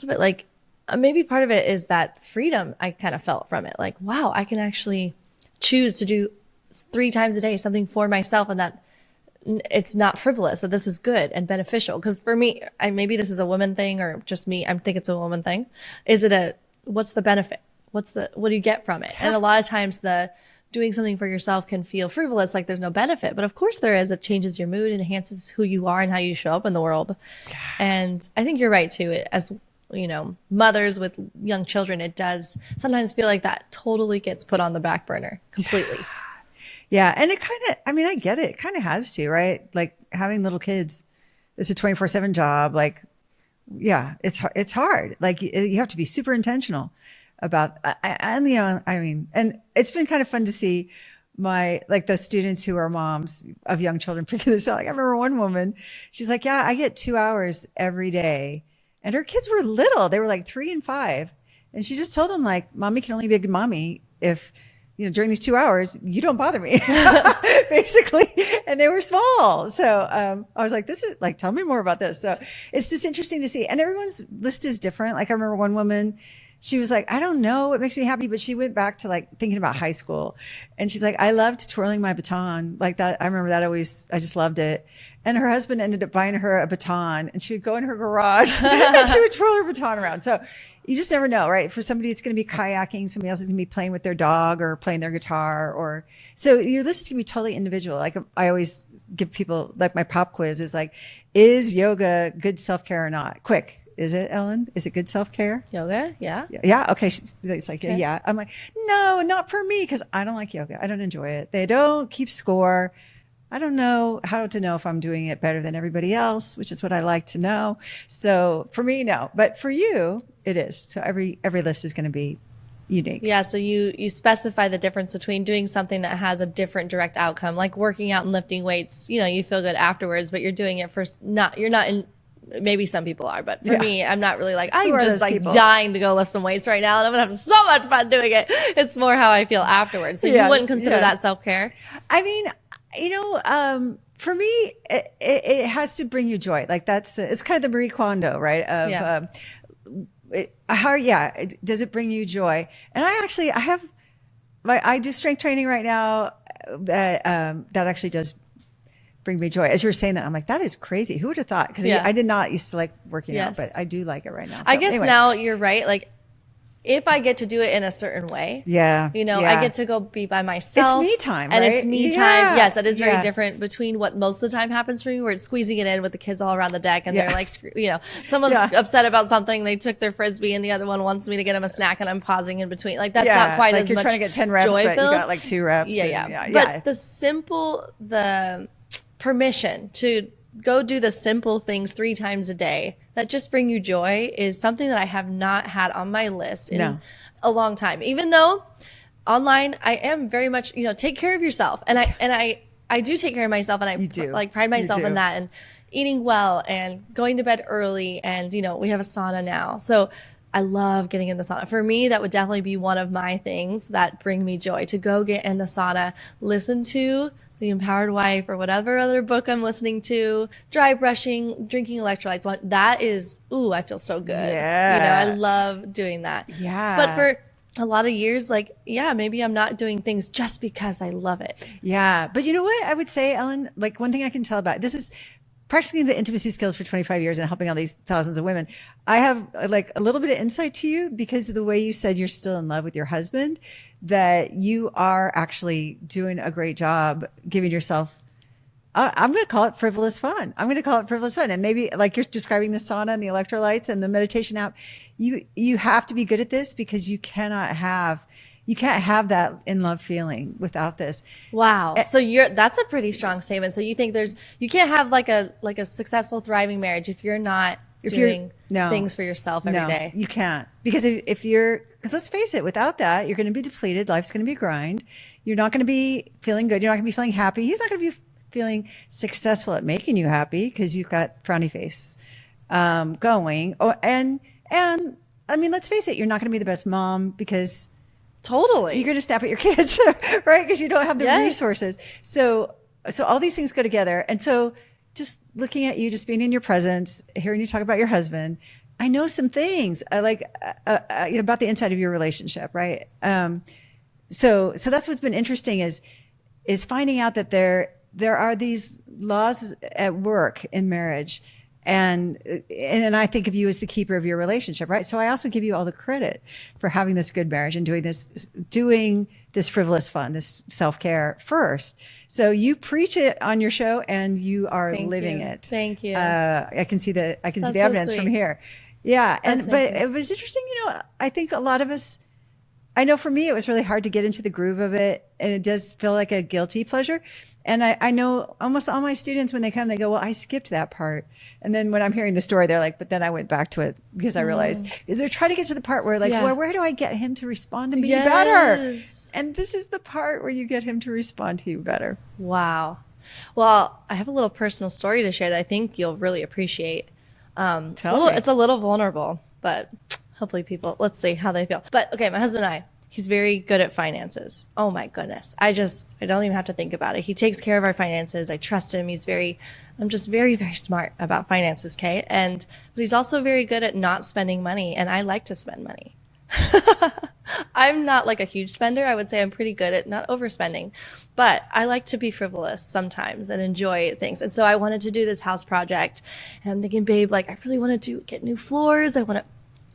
like maybe part of it is that freedom I kind of felt from it. Like, wow, I can actually choose to do 3 times a day something for myself, and that it's not frivolous, that this is good and beneficial. Because for me, maybe this is a woman thing or just me. I think it's a woman thing. What's the benefit? What do you get from it? And a lot of times the doing something for yourself can feel frivolous, like there's no benefit. But of course there is. It changes your mood, enhances who you are and how you show up in the world. And I think you're right too. As mothers with young children, it does sometimes feel like that totally gets put on the back burner completely. Yeah. And it kind of, I get it. It kind of has to, right? Like having little kids, it's a 24/7 job. Like, yeah, it's hard. Like you have to be super intentional about, and it's been kind of fun to see the students who are moms of young children figure this out. Like I remember one woman, she's like, yeah, I get 2 hours every day. And her kids were little. They were like 3 and 5. And she just told them like, mommy can only be a good mommy if, during these 2 hours, you don't bother me, basically. And they were small. So I was like, this is like, tell me more about this. So it's just interesting to see. And everyone's list is different. Like I remember one woman, she was like, I don't know what makes me happy, but she went back to like thinking about high school. And she's like, I loved twirling my baton like that. I remember that I just loved it. And her husband ended up buying her a baton, and she would go in her garage and she would twirl her baton around. So you just never know, right? For somebody, it's going to be kayaking. Somebody else is going to be playing with their dog or playing their guitar, so your list is going to be totally individual. Like I always give people, like my pop quiz is like, is yoga good self-care or not? Quick. Is it, Ellen? Is it good self-care? Yoga? Yeah. Yeah. Okay. It's like, okay. Yeah. I'm like, no, not for me. Cause I don't like yoga. I don't enjoy it. They don't keep score. I don't know how to know if I'm doing it better than everybody else, which is what I like to know. So for me, no, but for you, it is. So every list is going to be unique. Yeah. So you specify the difference between doing something that has a different direct outcome, like working out and lifting weights. You feel good afterwards, but you're doing it you're not in, maybe some people are, but for me, I'm not really like, I'm just like dying to go lift some weights right now and I'm going to have so much fun doing it. It's more how I feel afterwards. So you wouldn't consider that self-care? For me, it has to bring you joy. Like it's kind of the Marie Kondo, right? Does it bring you joy? And I do strength training right now that actually does bring me joy. As you were saying that, I'm like, that is crazy. Who would have thought? Because I did not used to like working out, but I do like it right now. So, I guess now you're right. Like if I get to do it in a certain way, I get to go be by myself. It's me time, and right? it's me time. Yes, that is very different between what most of the time happens for me, where it's squeezing it in with the kids all around the deck, and they're like, someone's upset about something, they took their frisbee, and the other one wants me to get them a snack, and I'm pausing in between. Like that's not quite like as you're much trying to get 10 reps, but you got like 2 reps. But the permission to go do the simple things 3 times a day that just bring you joy is something that I have not had on my list in a long time. Even though online, I am very much, take care of yourself. And I do take care of myself, and I pride myself in that, and eating well and going to bed early. And, we have a sauna now. So I love getting in the sauna. For me, that would definitely be one of my things that bring me joy, to go get in the sauna, listen to The Empowered Wife or whatever other book I'm listening to, dry brushing, drinking electrolytes. That is, ooh, I feel so good. Yeah. I love doing that. Yeah. But for a lot of years, like, yeah, maybe I'm not doing things just because I love it. Yeah. But you know what I would say, Ellen? Like one thing I can tell about this is practicing the intimacy skills for 25 years and helping all these thousands of women. I have like a little bit of insight to you because of the way you said you're still in love with your husband, that you are actually doing a great job giving yourself, I'm going to call it frivolous fun. I'm going to call it frivolous fun. And maybe like you're describing the sauna and the electrolytes and the meditation app, you have to be good at this because you can't have that in love feeling without this. Wow. So that's a pretty strong statement. So you think you can't have like a successful, thriving marriage if you're not doing things for yourself every day. You can't. Because because let's face it, without that, you're going to be depleted. Life's going to be a grind. You're not going to be feeling good. You're not going to be feeling happy. He's not going to be feeling successful at making you happy because you've got frowny face, going. Oh, and I mean, let's face it, you're not going to be the best mom because totally you're going to snap at your kids, right? Because you don't have the resources. So all these things go together. And so just looking at you, just being in your presence, hearing you talk about your husband, I know some things like about the inside of your relationship, right? So that's what's been interesting is finding out that there are these laws at work in marriage. And I think of you as the keeper of your relationship, right? So I also give you all the credit for having this good marriage and doing this frivolous fun, this self-care first. So you preach it on your show and you are living it. Thank you. I can see the That's evidence so from sweet. here. Yeah. That's But it was interesting, I think a lot of us, I know for me, it was really hard to get into the groove of it. And it does feel like a guilty pleasure. And I know almost all my students, when they come, they go, well, I skipped that part. And then when I'm hearing the story, they're like, but then I went back to it because I realized, is they're trying to get to the part where like, well, where do I get him to respond to me better? And this is the part where you get him to respond to you better. Wow. Well, I have a little personal story to share that I think you'll really appreciate. It's a little vulnerable, but hopefully let's see how they feel. But okay, my husband and I, he's very good at finances. Oh my goodness. I don't even have to think about it. He takes care of our finances. I trust him. I'm just very, very smart about finances, Kate. But he's also very good at not spending money. And I like to spend money. I'm not like a huge spender. I would say I'm pretty good at not overspending, but I like to be frivolous sometimes and enjoy things. And so I wanted to do this house project and I'm thinking, babe, like I really want to get new floors. I want to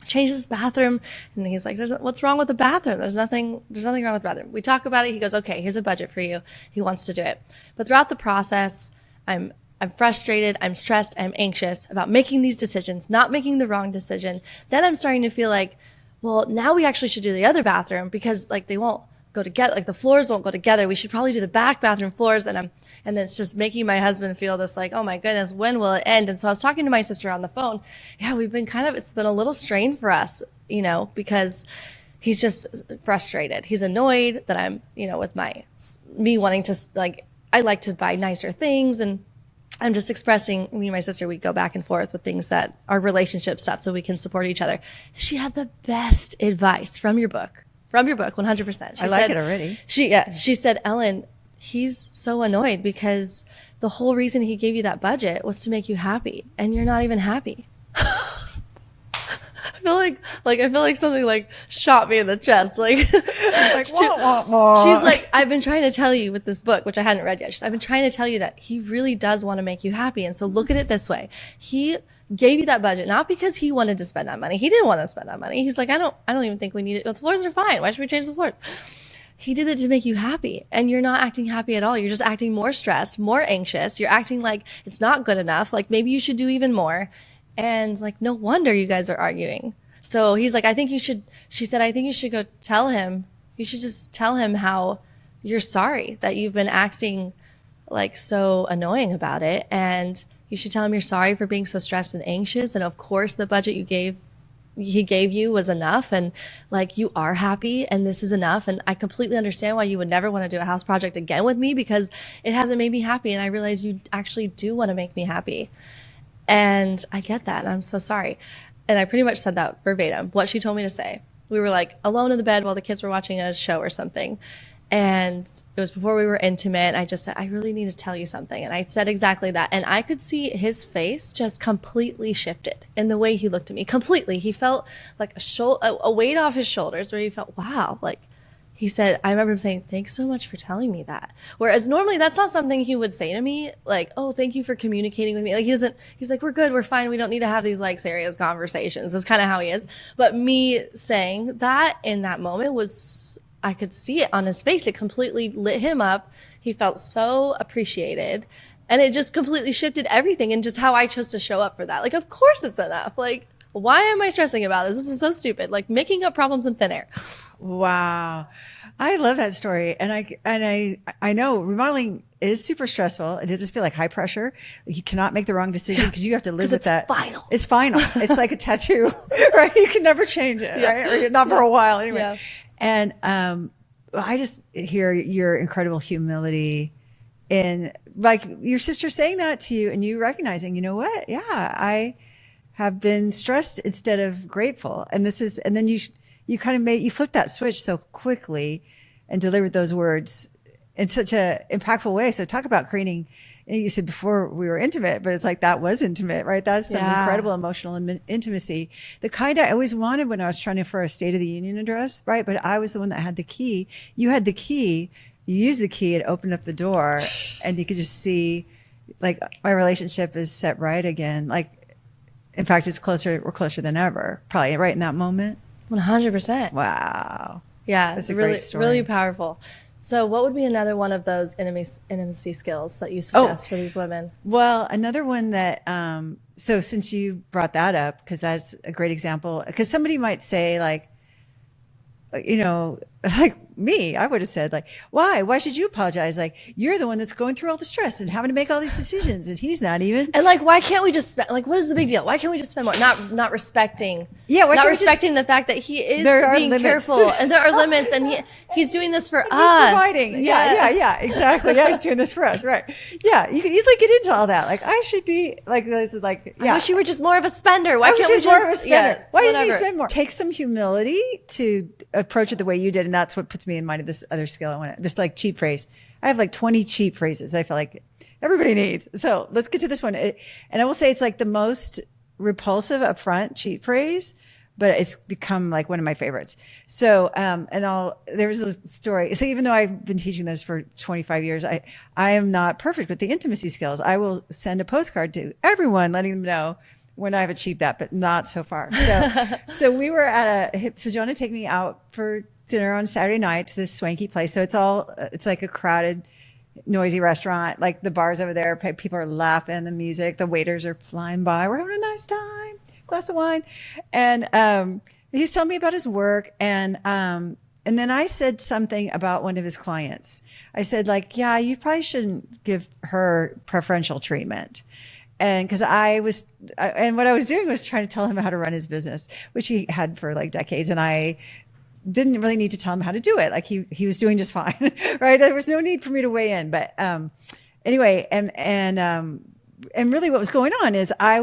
change this bathroom. And he's like, what's wrong with the bathroom? There's nothing wrong with the bathroom. We talk about it. He goes, okay, here's a budget for you. He wants to do it. But throughout the process, I'm frustrated. I'm stressed. I'm anxious about making these decisions, not making the wrong decision. Then I'm starting to feel like, well, now we actually should do the other bathroom because like they won't go together. Like the floors won't go together. We should probably do the back bathroom floors. And then it's just making my husband feel this like, oh my goodness, when will it end? And so I was talking to my sister on the phone. Yeah, it's been a little strained for us, because he's just frustrated. He's annoyed that I'm, with me wanting to like, I like to buy nicer things and I'm just expressing, me and my sister, we go back and forth with things that are relationship stuff so we can support each other. She had the best advice from your book, 100%. I like it already. She said, Ellen, he's so annoyed because the whole reason he gave you that budget was to make you happy and you're not even happy. I feel like something like shot me in the chest. She's like, I've been trying to tell you with this book, which I hadn't read yet. I've been trying to tell you that he really does want to make you happy. And so look at it this way. He gave you that budget, not because he wanted to spend that money. He didn't want to spend that money. He's like, I don't even think we need it. The floors are fine. Why should we change the floors? He did it to make you happy and you're not acting happy at all. You're just acting more stressed, more anxious. You're acting like it's not good enough. Like maybe you should do even more. And like, no wonder you guys are arguing. So he's like, she said, I think you should go tell him. You should just tell him how you're sorry that you've been acting like so annoying about it. And you should tell him you're sorry for being so stressed and anxious. And of course the budget he gave you was enough. And like, you are happy and this is enough. And I completely understand why you would never want to do a house project again with me because it hasn't made me happy. And I realize you actually do want to make me happy. And I get that. And I'm so sorry. And I pretty much said that verbatim, what she told me to say. We were like alone in the bed while the kids were watching a show or something. And it was before we were intimate. I just said, I really need to tell you something. And I said exactly that. And I could see his face just completely shifted in the way he looked at me. Completely. He felt like a weight off his shoulders where he felt, wow. Like he said, I remember him saying, thanks so much for telling me that. Whereas normally that's not something he would say to me. Like, oh, thank you for communicating with me. Like he's like, we're good. We're fine. We don't need to have these like serious conversations. That's kind of how he is. But me saying that in that moment I could see it on his face. It completely lit him up. He felt so appreciated. And it just completely shifted everything and just how I chose to show up for that. Like, of course it's enough. Like, why am I stressing about this? This is so stupid. Like making up problems in thin air. Wow. I love that story. And I know remodeling is super stressful. It does feel like high pressure. Like you cannot make the wrong decision because you have to live with that. Final. It's final. It's like a tattoo, right? You can never change it, right? Or not for a while anyway. Yeah. And I just hear your incredible humility in like your sister saying that to you and you recognizing, you know what? Yeah, I have been stressed instead of grateful. And then you kind of you flipped that switch so quickly and delivered those words in such a impactful way. So talk about creating, you said before we were intimate, but it's like that was intimate, right? That's some incredible emotional intimacy. The kind I always wanted when I was trying for a State of the Union address, right? But I was the one that had the key. You had the key. You used the key. It opened up the door and you could just see like my relationship is set right again. Like, in fact, we're closer than ever, probably right in that moment. 100%. Wow. Yeah. That's a really, great story. really powerful. So what would be another one of those intimacy skills that you suggest for these women? Well, another one that, so since you brought that up, because that's a great example, because somebody might say like, you know, like me, I would have said like, why should you apologize? Like you're the one that's going through all the stress and having to make all these decisions and he's not even. And like, why can't we just spend, like, what is the big deal? Why can't we just spend more? Not respecting. Yeah. Not respecting the fact that he is being careful and there are limits and he's doing this for us. Providing. Yeah. Exactly. Yeah. He's doing this for us. Right. Yeah. You can easily get into all that. Like I should be like, yeah. I wish you were just more of a spender. Why can't we just more of a spender? Yeah, why doesn't he spend more? Take some humility to approach it the way you did. And that's what puts me in mind of this other skill. I want this like cheap phrase. I have like 20 cheap phrases that I feel like everybody needs. So let's get to this one. And I will say it's like the most repulsive upfront cheap phrase, but it's become like one of my favorites. So, there was a story. So even though I've been teaching this for 25 years, I am not perfect with the intimacy skills. I will send a postcard to everyone letting them know when I have achieved that, but not so far. So we were so do you want to take me out for dinner on Saturday night to this swanky place? So it's like a crowded, noisy restaurant. Like the bars over there, people are laughing, the music, the waiters are flying by. We're having a nice time, glass of wine. And, he's telling me about his work. And then I said something about one of his clients. I said like, yeah, you probably shouldn't give her preferential treatment. And because and what I was doing was trying to tell him how to run his business, which he had for like decades. And I didn't really need to tell him how to do it. Like he was doing just fine, right? There was no need for me to weigh in. But anyway, and really what was going on is I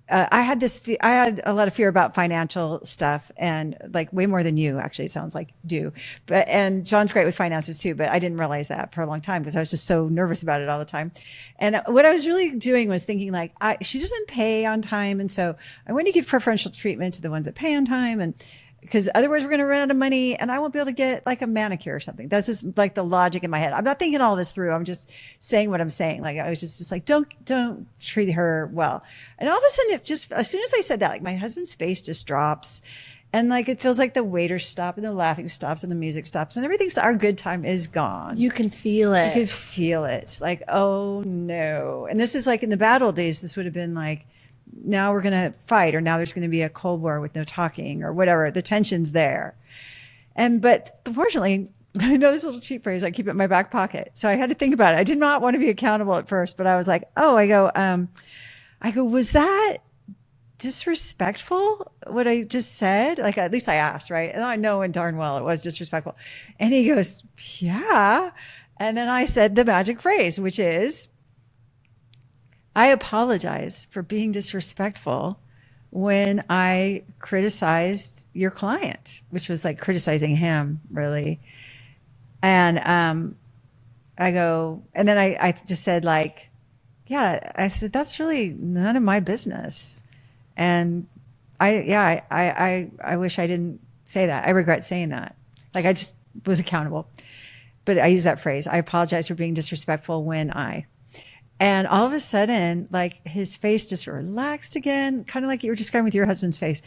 had a lot of fear about financial stuff and like way more than you actually, it sounds like do. And John's great with finances too, but I didn't realize that for a long time because I was just so nervous about it all the time. And what I was really doing was thinking like, she doesn't pay on time. And so I want to give preferential treatment to the ones that pay on time. And because otherwise we're going to run out of money and I won't be able to get like a manicure or something. That's just like the logic in my head. I'm not thinking all this through. I'm just saying what I'm saying. Like I was just like, don't treat her well. And all of a sudden as soon as I said that, like my husband's face just drops and like, it feels like the waiters stop and the laughing stops and the music stops and our good time is gone. You can feel it. You can feel it. Like, oh no. And this is like in the bad old days, this would have been like, now we're going to fight, or now there's going to be a Cold War with no talking or whatever. The tension's there. But fortunately, I know this little cheap phrase. I keep it in my back pocket. So I had to think about it. I did not want to be accountable at first, but I was like, I go, was that disrespectful? What I just said? Like, at least I asked, right? And I know and darn well it was disrespectful. And he goes, yeah. And then I said the magic phrase, which is, I apologize for being disrespectful when I criticized your client, which was like criticizing him, really. And I go, and then I just said like, yeah, I said, that's really none of my business. And I wish I didn't say that. I regret saying that. Like I just was accountable. But I use that phrase. I apologize for being disrespectful and all of a sudden, like his face just relaxed again, kind of like you were describing with your husband's face.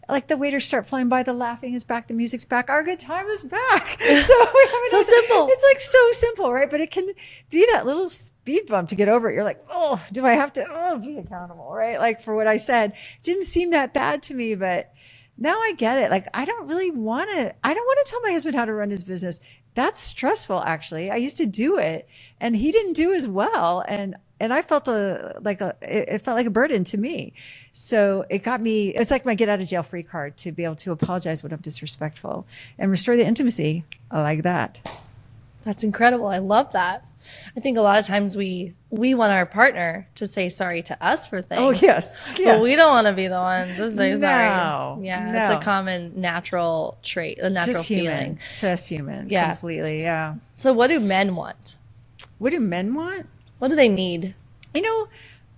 Like the waiters start flying by, the laughing is back, the music's back, our good time is back. So, So simple. It's like so simple, right? But it can be that little speed bump to get over it. You're like, oh, do I have to be accountable, right? Like for what I said, it didn't seem that bad to me, but now I get it. Like I don't want to tell my husband how to run his business. That's stressful, actually. I used to do it and he didn't do as well. And I felt it felt like a burden to me. So it's like my get out of jail free card to be able to apologize when I'm disrespectful and restore the intimacy like that. That's incredible. I love that. I think a lot of times we want our partner to say sorry to us for things. Oh, yes. But we don't want to be the one to say No, sorry. Yeah. no. It's a common natural trait, a natural Just feeling. human. Just human. Yeah. Completely. Yeah. So what do men want? What do men want? What do they need?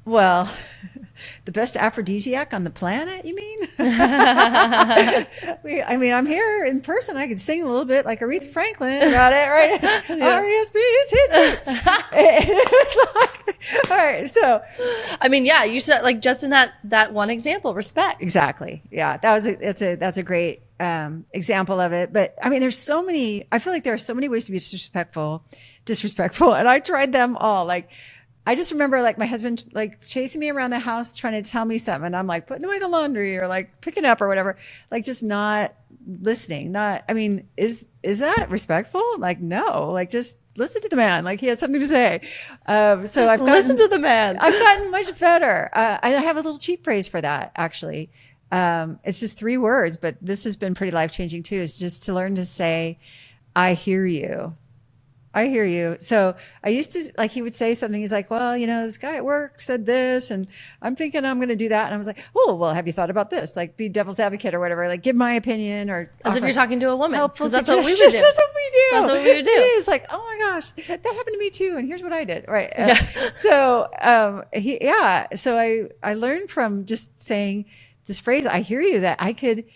Well, the best aphrodisiac on the planet, you mean? I'm here in person. I could sing a little bit like Aretha Franklin about it, right? R.E.S.P.'s hits. It's like, all right. So, yeah, you said like just in that one example, respect. exactly. Yeah. That's a great example of it. But I feel like there are so many ways to be disrespectful. And I tried them all. Like, I just remember like my husband like chasing me around the house trying to tell me something. And I'm like putting away the laundry or like picking up or whatever, like just not listening. Is that respectful? Like, no, like just listen to the man. Like he has something to say. So Listen to the man. I've gotten much better. I have a little cheap phrase for that actually. It's just 3 words, but this has been pretty life-changing too, is just to learn to say, I hear you. I hear you. So I used to, like, he would say something. He's like, well, this guy at work said this, and I'm thinking I'm going to do that. And I was like, oh, well, have you thought about this? Like, be devil's advocate or whatever. Like, give my opinion or As if you're talking to a woman. helpful That's what we would suggestions. do. That's what we do. That's what we would do. It is like, oh my gosh, that happened to me too. And here's what I did. Right. So, So I learned from just saying this phrase, I hear you, that I could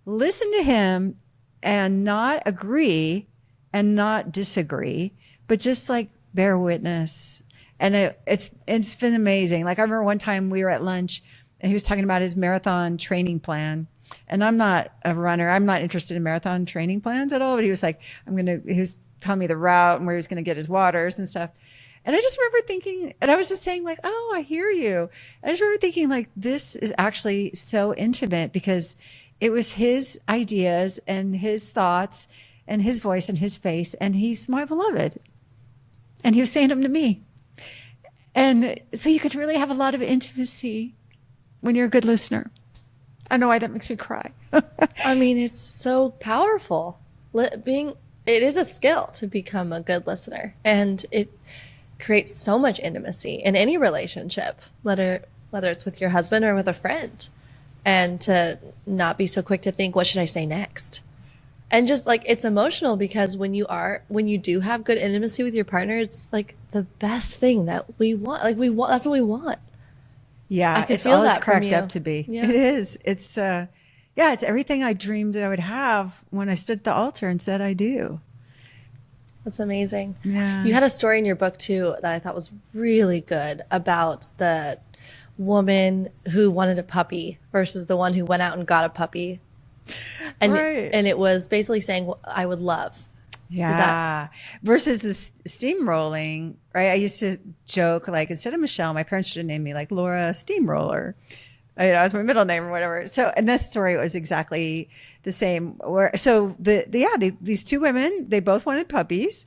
listen to him and not agree and not disagree, but just like bear witness. And it's been amazing. Like I remember one time we were at lunch and he was talking about his marathon training plan. And I'm not a runner. I'm not interested in marathon training plans at all. But he was like, he was telling me the route and where he was going to get his waters and stuff. And I just remember thinking, and I was just saying like, oh, I hear you. I just remember thinking like, this is actually so intimate because it was his ideas and his thoughts and his voice and his face. And he's my beloved. And he was saying them to me. And so you could really have a lot of intimacy when you're a good listener. I don't know why that makes me cry. It's so powerful. It is a skill to become a good listener, and it creates so much intimacy in any relationship, whether it's with your husband or with a friend, and to not be so quick to think, what should I say next? And just like, it's emotional because when you do have good intimacy with your partner, it's like the best thing that we want. Like that's what we want. Yeah. It's all it's cracked up to be. Yeah. It is. It's, it's everything I dreamed I would have when I stood at the altar and said, I do. That's amazing. Yeah. You had a story in your book too that I thought was really good about the woman who wanted a puppy versus the one who went out and got a puppy. And right. And it was basically saying, I would love. Yeah. Versus the steamrolling, right? I used to joke, like, instead of Michelle, my parents should have named me like Laura Steamroller. That was my middle name or whatever. So, and this story was exactly the same. These 2 women, they both wanted puppies.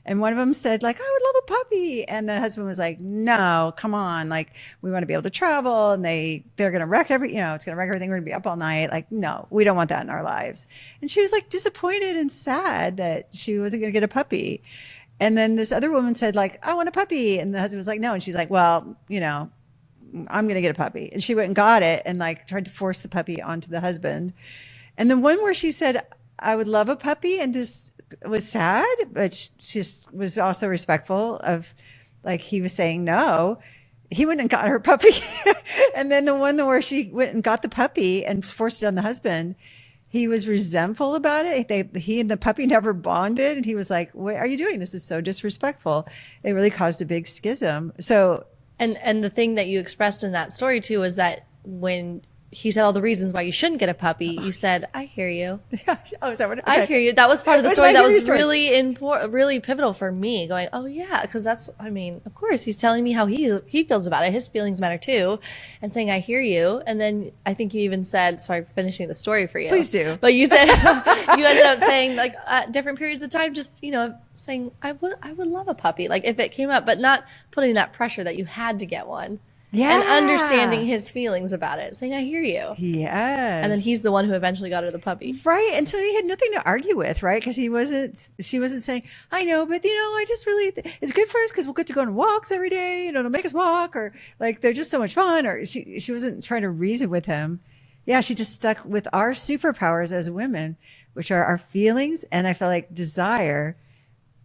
And one of them said like, I would love a puppy. And the husband was like, no, come on. Like, we want to be able to travel and they're going to wreck it's going to wreck everything. We're going to be up all night. Like, no, we don't want that in our lives. And she was like disappointed and sad that she wasn't going to get a puppy. And then this other woman said like, I want a puppy. And the husband was like, no. And she's like, well, I'm going to get a puppy. And she went and got it and like tried to force the puppy onto the husband. And then one where she said, I would love a puppy, and just was sad, but she just was also respectful of, like, he was saying no. He went and got her puppy. And then the one where she went and got the puppy and forced it on the husband, he was resentful about it. He and the puppy never bonded. And he was like, what are you doing? This is so disrespectful. It really caused a big schism. So, And the thing that you expressed in that story too is that when he said all the reasons why you shouldn't get a puppy, you said, I hear you. yeah. Oh, is that what? I Okay. hear you. That was part of the What's story my that hear you was story? really important, really pivotal for me, going, oh yeah, because that's, I mean, of course he's telling me how he feels about it. His feelings matter too, and saying, I hear you. And then I think you even said, sorry for finishing the story for you. Please do. But you said, you ended up saying, like, at different periods of time, just, saying, I would love a puppy, like if it came up, but not putting that pressure that you had to get one. Yeah. And understanding his feelings about it, saying, I hear you. Yes. And then he's the one who eventually got her the puppy. Right. And so he had nothing to argue with, right? Because she wasn't saying, I know, but I just really, it's good for us because we'll get to go on walks every day, to make us walk, or like, they're just so much fun. Or she wasn't trying to reason with him. Yeah. She just stuck with our superpowers as women, which are our feelings. And I feel like desire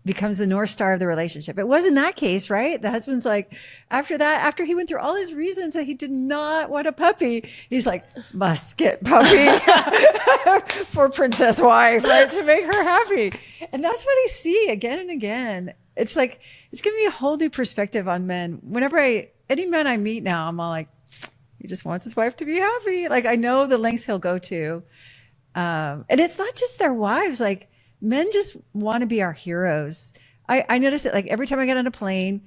becomes the North Star of the relationship. It wasn't that case, right? The husband's like, after he went through all his reasons that he did not want a puppy, he's like, must get puppy for princess wife, right? To make her happy. And that's what I see again and again. It's like, it's giving me a whole new perspective on men. Whenever any man I meet now, I'm all like, he just wants his wife to be happy. Like, I know the lengths he'll go to. And it's not just their wives. Like, men just want to be our heroes. I notice it, like, every time I get on a plane,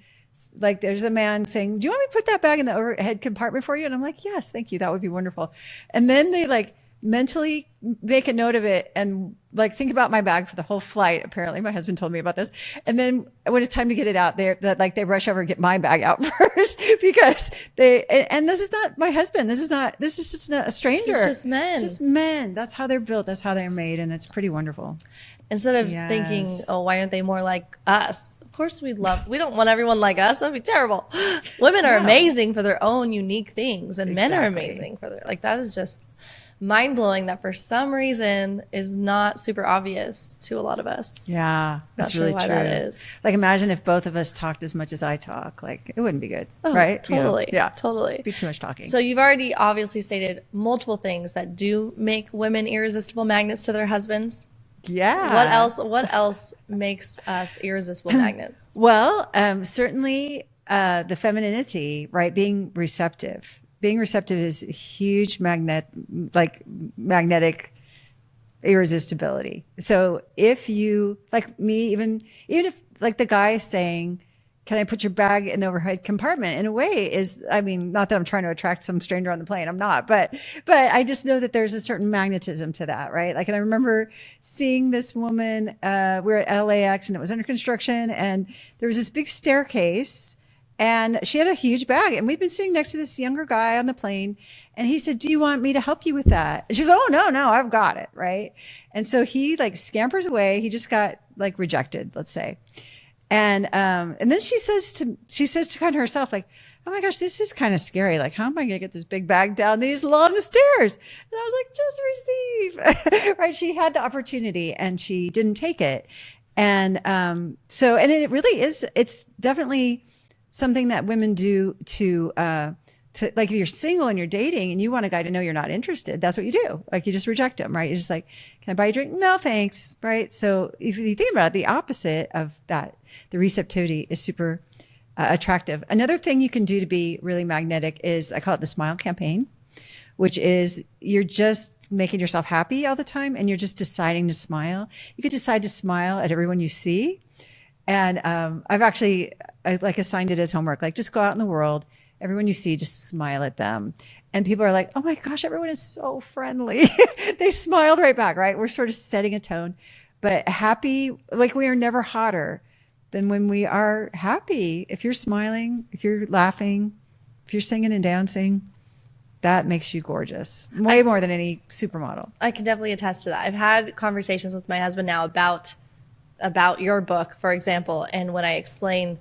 like, there's a man saying, do you want me to put that bag in the overhead compartment for you? And I'm like, yes, thank you. That would be wonderful. And then they like mentally make a note of it and like think about my bag for the whole flight. Apparently my husband told me about this. And then when it's time to get it out there, they rush over and get my bag out first because and this is not my husband. This is just a stranger. It's just men. Just men. That's how they're built. That's how they're made. And it's pretty wonderful. Instead of Yes. thinking, oh, why aren't they more like us? Of course we don't want everyone like us. That'd be terrible. Women are amazing for their own unique things, and men are amazing for that is just mind blowing that for some reason is not super obvious to a lot of us. Yeah, that's Not really sure why true. that is. Like, imagine if both of us talked as much as I talk. Like, it wouldn't be good, right? Totally. Yeah, Totally. Be too much talking. So you've already obviously stated multiple things that do make women irresistible magnets to their husbands. Yeah. What else makes us irresistible magnets? Well, certainly the femininity, right? Being receptive. Being receptive is a huge magnetic irresistibility. So if you, like me, even if like the guy saying, can I put your bag in the overhead compartment, in a way is, I mean, not that I'm trying to attract some stranger on the plane. I'm not, but I just know that there's a certain magnetism to that, right? Like, and I remember seeing this woman, we were at LAX and it was under construction and there was this big staircase and she had a huge bag and we'd been sitting next to this younger guy on the plane and he said, do you want me to help you with that? And she goes, oh, no, I've got it. Right. And so he like scampers away. He just got like rejected, let's say. And then she says to kind of herself, like, oh my gosh, this is kind of scary. Like, how am I going to get this big bag down these long stairs? And I was like, just receive. Right. She had the opportunity and she didn't take it. And and it really is, it's definitely something that women do to like, if you're single and you're dating and you want a guy to know you're not interested, that's what you do. Like, you just reject him, right? You're just like, can I buy you a drink? No, thanks. Right. So if you think about it, the opposite of that, the receptivity is super attractive. Another thing you can do to be really magnetic is, I call it the smile campaign, which is you're just making yourself happy all the time and you're just deciding to smile. You could decide to smile at everyone you see. And I assigned it as homework, like, just go out in the world, everyone you see, just smile at them. And people are like, oh my gosh, everyone is so friendly. They smiled right back, right? We're sort of setting a tone. But happy, like, we are never hotter than when we are happy. If you're smiling, if you're laughing, if you're singing and dancing, that makes you gorgeous. Way more than any supermodel. I can definitely attest to that. I've had conversations with my husband now about your book, for example, and when I explain,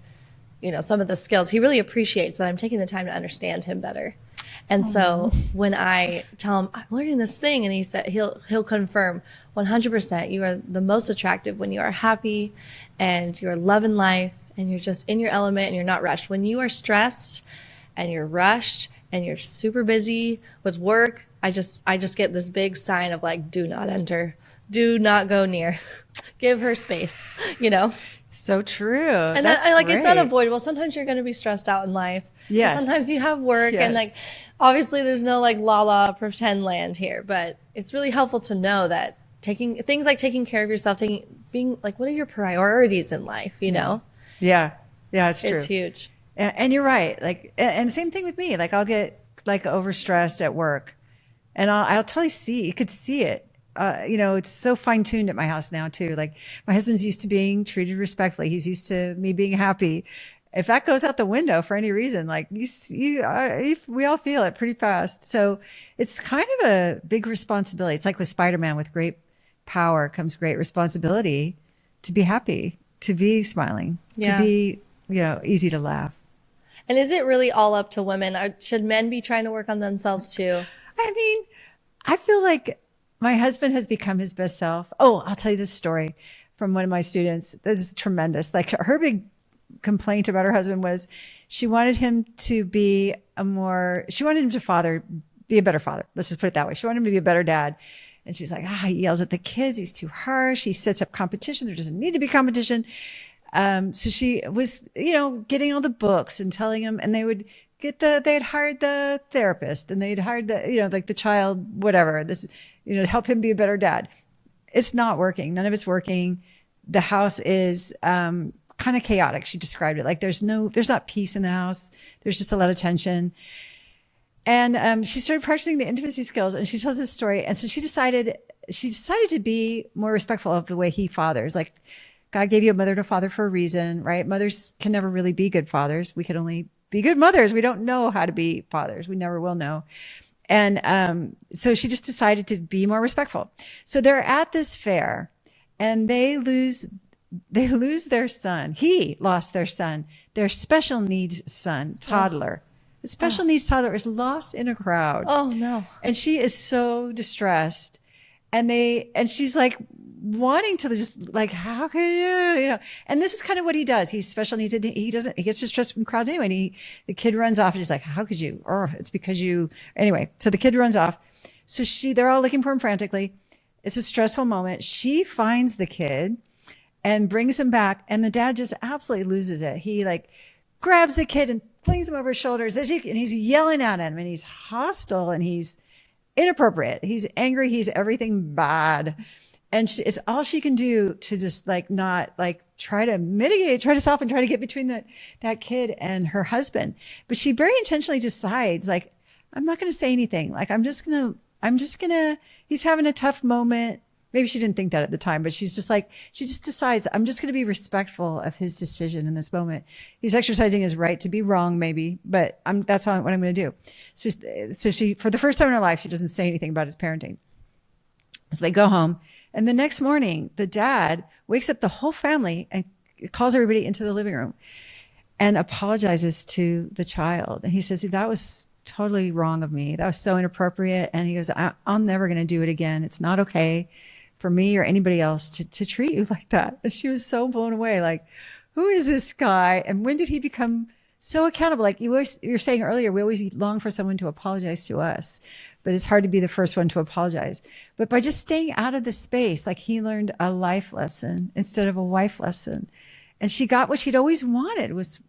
some of the skills, he really appreciates that I'm taking the time to understand him better. And so when I tell him I'm learning this thing, and he said he'll confirm 100% you are the most attractive when you are happy and you're loving life and you're just in your element and you're not rushed. When you are stressed and you're rushed and you're super busy with work, I just get this big sign of like, do not enter, do not go near, give her space, you know? So true. And That's that, like, it's great. unavoidable. Sometimes you're going to be stressed out in life. Yes. Sometimes you have work and like, obviously there's no like la pretend land here, but it's really helpful to know that taking things like taking care of yourself, being like, what are your priorities in life? You know? Yeah. Yeah, it's true. It's huge. And you're right. Like, and same thing with me. Like, I'll get like overstressed at work, and I'll totally see. You could see it. You know, it's so fine tuned at my house now too. Like, my husband's used to being treated respectfully. He's used to me being happy. If that goes out the window for any reason, like we all feel it pretty fast. So it's kind of a big responsibility. It's like with Spider-Man, with great power comes great responsibility to be happy, to be smiling, to be, you know, easy to laugh. And is it really all up to women? Or should men be trying to work on themselves too? I mean, I feel like my husband has become his best self. Oh, I'll tell you this story from one of my students. This is tremendous. Like, her big complaint about her husband was she wanted him to be she wanted him to be a better father. Let's just put it that way. She wanted him to be a better dad. And she's like, he yells at the kids. He's too harsh. He sets up competition. There doesn't need to be competition. So she was, you know, getting all the books and telling him, and they would they'd hired the therapist, and they'd hired the, you know, like the child, whatever, this, you know, to help him be a better dad. It's not working. None of it's working. The house is, kind of chaotic. She described it like there's not peace in the house. There's just a lot of tension. And, she started practicing the intimacy skills, and she tells this story. And so she decided to be more respectful of the way he fathers. Like, God gave you a mother to father for a reason, right? Mothers can never really be good fathers. We can only be good mothers. We don't know how to be fathers. We never will know. And so she just decided to be more respectful. So they're at this fair, and they lose their son. He lost their son, their special needs son, toddler. The special needs toddler is lost in a crowd. Oh no. And she is so distressed. And she's like wanting to just like, how could you know? And this is kind of what he does. He's special needs. He gets distressed from crowds anyway. And the kid runs off, and he's like, how could you? Or it's because you, anyway. So the kid runs off. So they're all looking for him frantically. It's a stressful moment. She finds the kid and brings him back. And the dad just absolutely loses it. He like grabs the kid and flings him over his shoulders, and he's yelling at him, and he's hostile, and he's inappropriate. He's angry. He's everything bad. And it's all she can do to just like not like try to mitigate it, try to soften, try to get between that kid and her husband. But she very intentionally decides, like, I'm not going to say anything. Like, I'm just going to, he's having a tough moment. Maybe she didn't think that at the time, but she just decides, I'm just going to be respectful of his decision in this moment. He's exercising his right to be wrong, maybe, but that's what I'm going to do. So she, for the first time in her life, she doesn't say anything about his parenting. So they go home, and the next morning, the dad wakes up the whole family and calls everybody into the living room and apologizes to the child. And he says, that was totally wrong of me. That was so inappropriate. And he goes, I'm never going to do it again. It's not okay for me or anybody else to treat you like that. And she was so blown away. Like, who is this guy? And when did he become so accountable? Like you were saying earlier, we always long for someone to apologize to us, but it's hard to be the first one to apologize. But by just staying out of the space, like he learned a life lesson instead of a wife lesson. And she got what she'd always wanted, was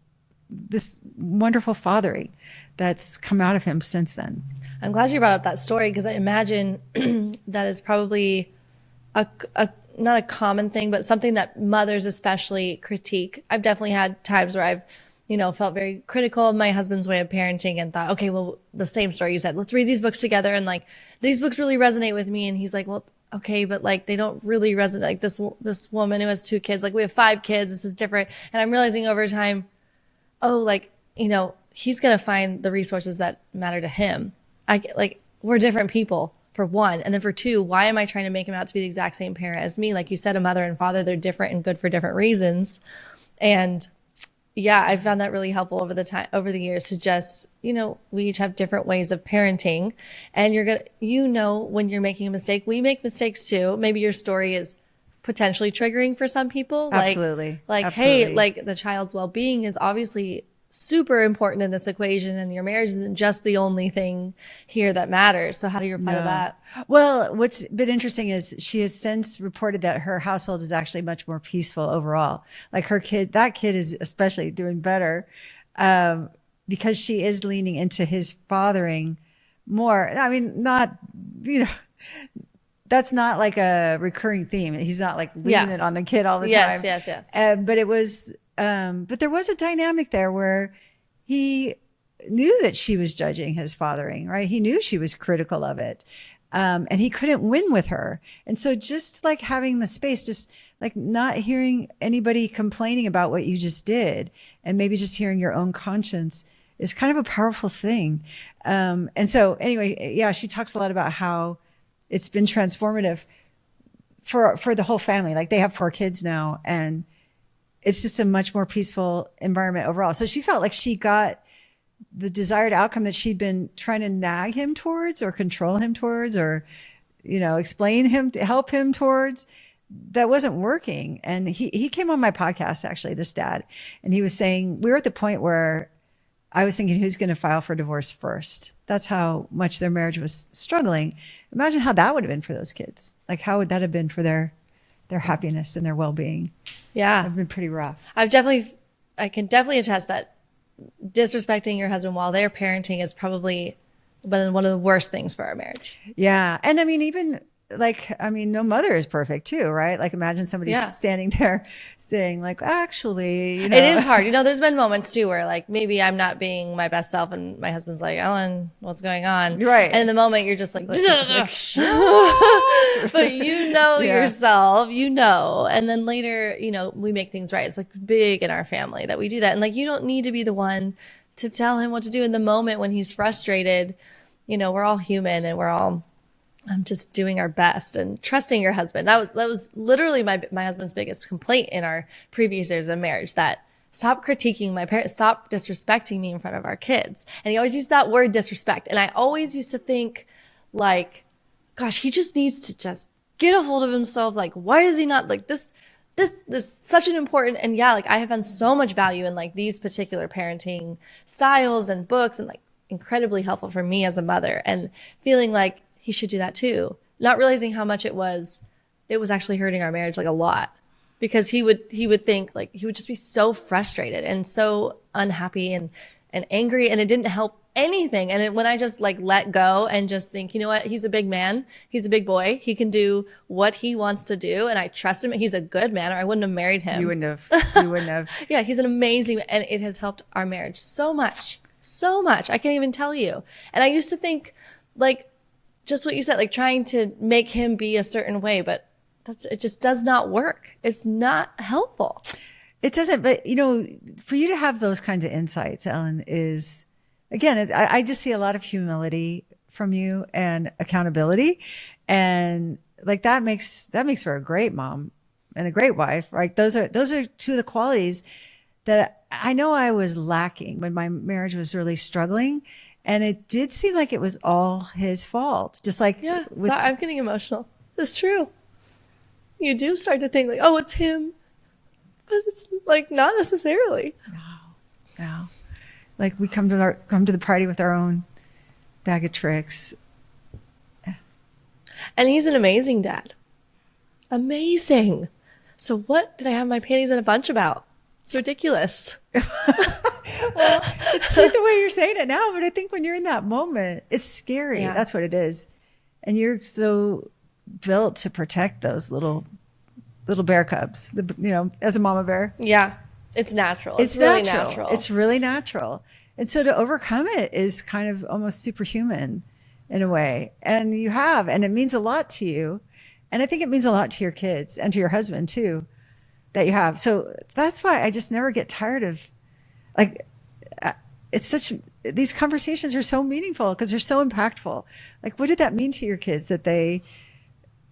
this wonderful fathering that's come out of him since then. I'm glad you brought up that story, because I imagine that is probably not a common thing, but something that mothers especially critique. I've definitely had times where I've, felt very critical of my husband's way of parenting and thought, okay, well, the same story you said, let's read these books together. And like, these books really resonate with me. And he's like, well, okay, but like, they don't really resonate. Like this woman who has 2 kids, like we have 5 kids. This is different. And I'm realizing over time, he's going to find the resources that matter to him. We're different people, for one. And then for 2, why am I trying to make him out to be the exact same parent as me? Like you said, a mother and father, they're different and good for different reasons. And yeah, I found that really helpful over the years to just, we each have different ways of parenting, and when you're making a mistake. We make mistakes too. Maybe your story is potentially triggering for some people. Absolutely. Hey, Absolutely. like the child's well-being is obviously super important in this equation, and your marriage isn't just the only thing here that matters. So how do you reply to that? Well, what's been interesting is she has since reported that her household is actually much more peaceful overall. Like that kid is especially doing better, because she is leaning into his fathering more. I mean, not, you know, that's not like a recurring theme. He's not like losing it on the kid all the time. Yes. But it was, but there was a dynamic there where he knew that she was judging his fathering, right? He knew she was critical of it. And he couldn't win with her. And so just like having the space, just like not hearing anybody complaining about what you just did, and maybe just hearing your own conscience is kind of a powerful thing. And so anyway, yeah, she talks a lot about how it's been transformative for the whole family. Like they have 4 kids now, and it's just a much more peaceful environment overall. So she felt like she got the desired outcome that she'd been trying to nag him towards, or control him towards, or, explain him to help him towards. That wasn't working. And he came on my podcast, actually, this dad, and he was saying, we were at the point where I was thinking, who's going to file for divorce first? That's how much their marriage was struggling. Imagine how that would have been for those kids. Like, how would that have been for their happiness and their well-being? Yeah. It'd been pretty rough. I can definitely attest that disrespecting your husband while they're parenting is probably one of the worst things for our marriage. Yeah. And I mean, no mother is perfect too, right? Like imagine somebody standing there saying like, actually, it is hard. There's been moments too where like maybe I'm not being my best self and my husband's like, Ellen, what's going on? Right. And in the moment you're just like, but yourself, and then later, we make things right. It's like big in our family that we do that. And like, you don't need to be the one to tell him what to do in the moment when he's frustrated. We're all human, and we're all just doing our best and trusting your husband. That was literally my husband's biggest complaint in our previous years of marriage, that stop critiquing my parents, stop disrespecting me in front of our kids. And he always used that word disrespect. And I always used to think like, gosh, he just needs to just get a hold of himself. Like, why is he not like this such an important, and like I have found so much value in like these particular parenting styles and books, and like incredibly helpful for me as a mother, and feeling like he should do that too. Not realizing how much it was actually hurting our marriage like a lot, because he would think like he would just be so frustrated and so unhappy and angry, and it didn't help anything. And when I just like let go and just think, you know what, he's a big man, he's a big boy, he can do what he wants to do, and I trust him. He's a good man, or I wouldn't have married him. You wouldn't have. Yeah, he's an amazing, and it has helped our marriage so much. I can't even tell you. And I used to think like, just what you said, like trying to make him be a certain way, but it just does not work. It's not helpful. It doesn't, but for you to have those kinds of insights, Ellen, is, again, I just see a lot of humility from you and accountability. And like that makes for a great mom and a great wife, right? Those are 2 of the qualities that I know I was lacking when my marriage was really struggling. And it did seem like it was all his fault. Just like, I'm getting emotional. It's true. You do start to think like, oh, it's him. But it's like not necessarily. No. Like we come to the party with our own bag of tricks. And he's an amazing dad. Amazing. So what did I have my panties in a bunch about? It's ridiculous. Well, it's cute the way you're saying it now, but I think when you're in that moment, it's scary. Yeah. That's what it is. And you're so built to protect those little bear cubs, as a mama bear. Yeah. It's natural. It's really natural. It's really natural. And so to overcome it is kind of almost superhuman in a way. And it means a lot to you. And I think it means a lot to your kids and to your husband too, that you have. So that's why I just never get tired of, like, these conversations are so meaningful because they're so impactful. Like, what did that mean to your kids that they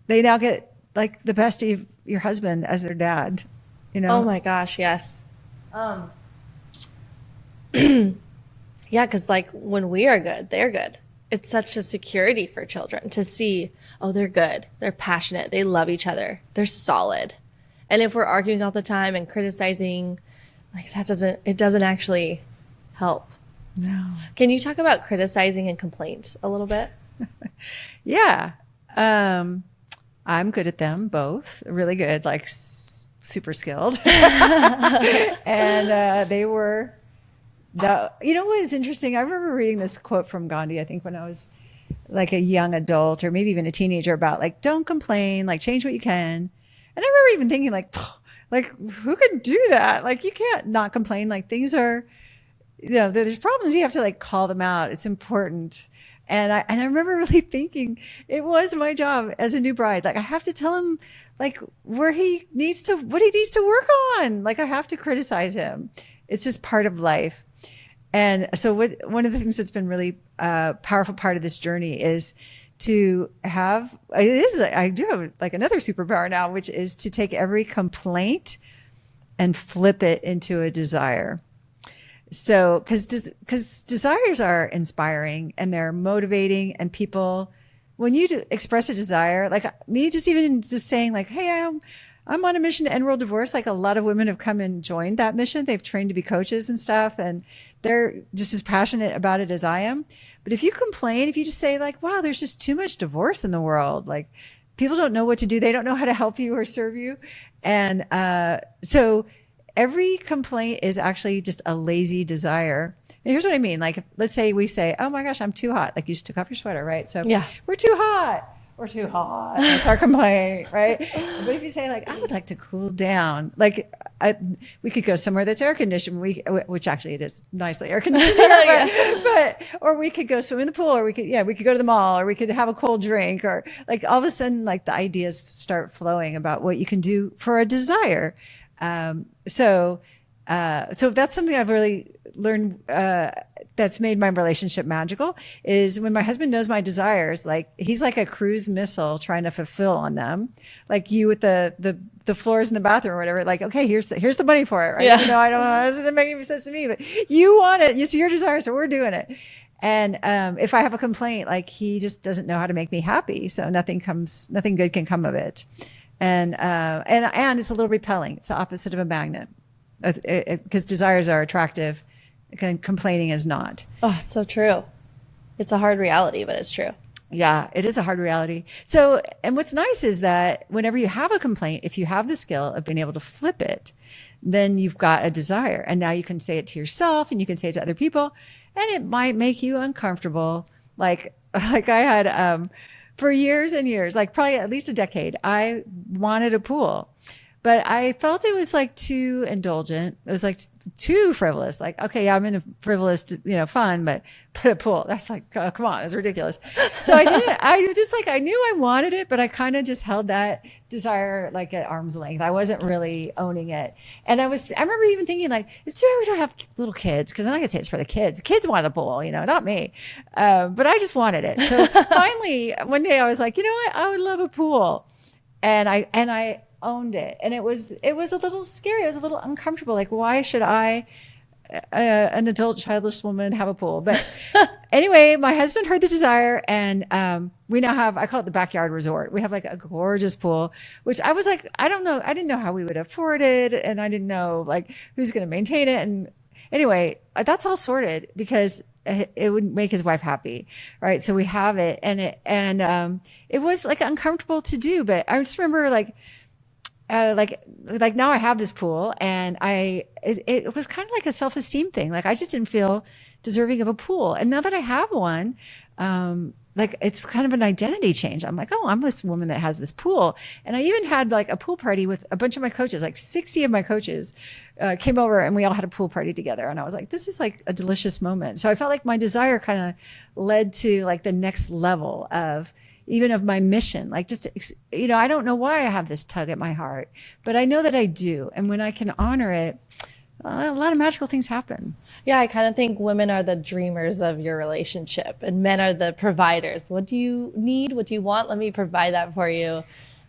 now get like the best of your husband as their dad? Oh my gosh, yes. Yeah, because like when we are good, they're good. It's such a security for children to see, oh, they're good, they're passionate, they love each other, they're solid. And if we're arguing all the time and criticizing, like it doesn't actually help. No. Can you talk about criticizing and complaint a little bit? Yeah. I'm good at them both. Really good, like super skilled. And they were, you know what is interesting? I remember reading this quote from Gandhi, I think when I was like a young adult or maybe even a teenager, about like, don't complain, like change what you can. And I remember even thinking like who could do that? Like you can't not complain. Like things are, there's problems. You have to like call them out. It's important. And I remember really thinking it was my job as a new bride. Like I have to tell him like what he needs to work on. Like I have to criticize him. It's just part of life. And so one of the things that's been really powerful part of this journey is to have, I do have like another superpower now, which is to take every complaint and flip it into a desire. So, because desires are inspiring and they're motivating, and people, when you express a desire, like me, just saying like, hey, I'm on a mission to end world divorce. Like a lot of women have come and joined that mission. They've trained to be coaches and stuff, and they're just as passionate about it as I am. But if you complain, if you just say like, wow, there's just too much divorce in the world, like people don't know what to do. They don't know how to help you or serve you. And so every complaint is actually just a lazy desire. And here's what I mean. Like, let's say we say, oh my gosh, I'm too hot. Like you just took off your sweater, right? So yeah, we're too hot. We're too hot. That's our complaint, right? But if you say like, I would like to cool down, like we could go somewhere that's air conditioned, which actually it is nicely air conditioned here, but or we could go swim in the pool, or we could go to the mall, or we could have a cold drink, or like all of a sudden like the ideas start flowing about what you can do for a desire. So that's something I've really learned, that's made my relationship magical, is when my husband knows my desires, like he's like a cruise missile trying to fulfill on them. Like you with the floors in the bathroom or whatever, like, okay, here's the money for it, right? Yeah. I don't know, it doesn't make any sense to me, but you want it, it's your desire, so we're doing it. And if I have a complaint, like he just doesn't know how to make me happy, so nothing good can come of it. And it's a little repelling. It's the opposite of a magnet, because desires are attractive and complaining is not. Oh, it's so true. It's a hard reality, but it's true. Yeah, it is a hard reality. So, and what's nice is that whenever you have a complaint, if you have the skill of being able to flip it, then you've got a desire. And now you can say it to yourself and you can say it to other people, and it might make you uncomfortable. Like I had, for years and years, like probably at least a decade, I wanted a pool, but I felt it was like too indulgent. It was like too frivolous. Like, okay, yeah, I'm into frivolous, fun, but put a pool. That's like, oh, come on, it's ridiculous. So I didn't, I was just like, I knew I wanted it, but I kind of just held that desire like at arm's length. I wasn't really owning it. And I remember even thinking like, it's too bad we don't have little kids, because then I could say it's for the kids. The kids want a pool, not me. But I just wanted it. So finally, one day I was like, you know what? I would love a pool. And I owned it. And it was a little scary. It was a little uncomfortable. Like, why should I, an adult childless woman, have a pool? But anyway, my husband heard the desire, and we now have, I call it the backyard resort. We have like a gorgeous pool, which I was like, I don't know. I didn't know how we would afford it. And I didn't know like who's going to maintain it. And anyway, that's all sorted because it would make his wife happy. Right. So we have it, and it was like uncomfortable to do, but I just remember like now I have this pool, and it was kind of like a self-esteem thing. Like I just didn't feel deserving of a pool. And now that I have one, like it's kind of an identity change. I'm like, oh, I'm this woman that has this pool. And I even had like a pool party with a bunch of my coaches, like 60 of my coaches came over, and we all had a pool party together. And I was like, this is like a delicious moment. So I felt like my desire kind of led to like the next level of my mission. Like just, I don't know why I have this tug at my heart, but I know that I do. And when I can honor it, a lot of magical things happen. Yeah, I kind of think women are the dreamers of your relationship and men are the providers. What do you need? What do you want? Let me provide that for you.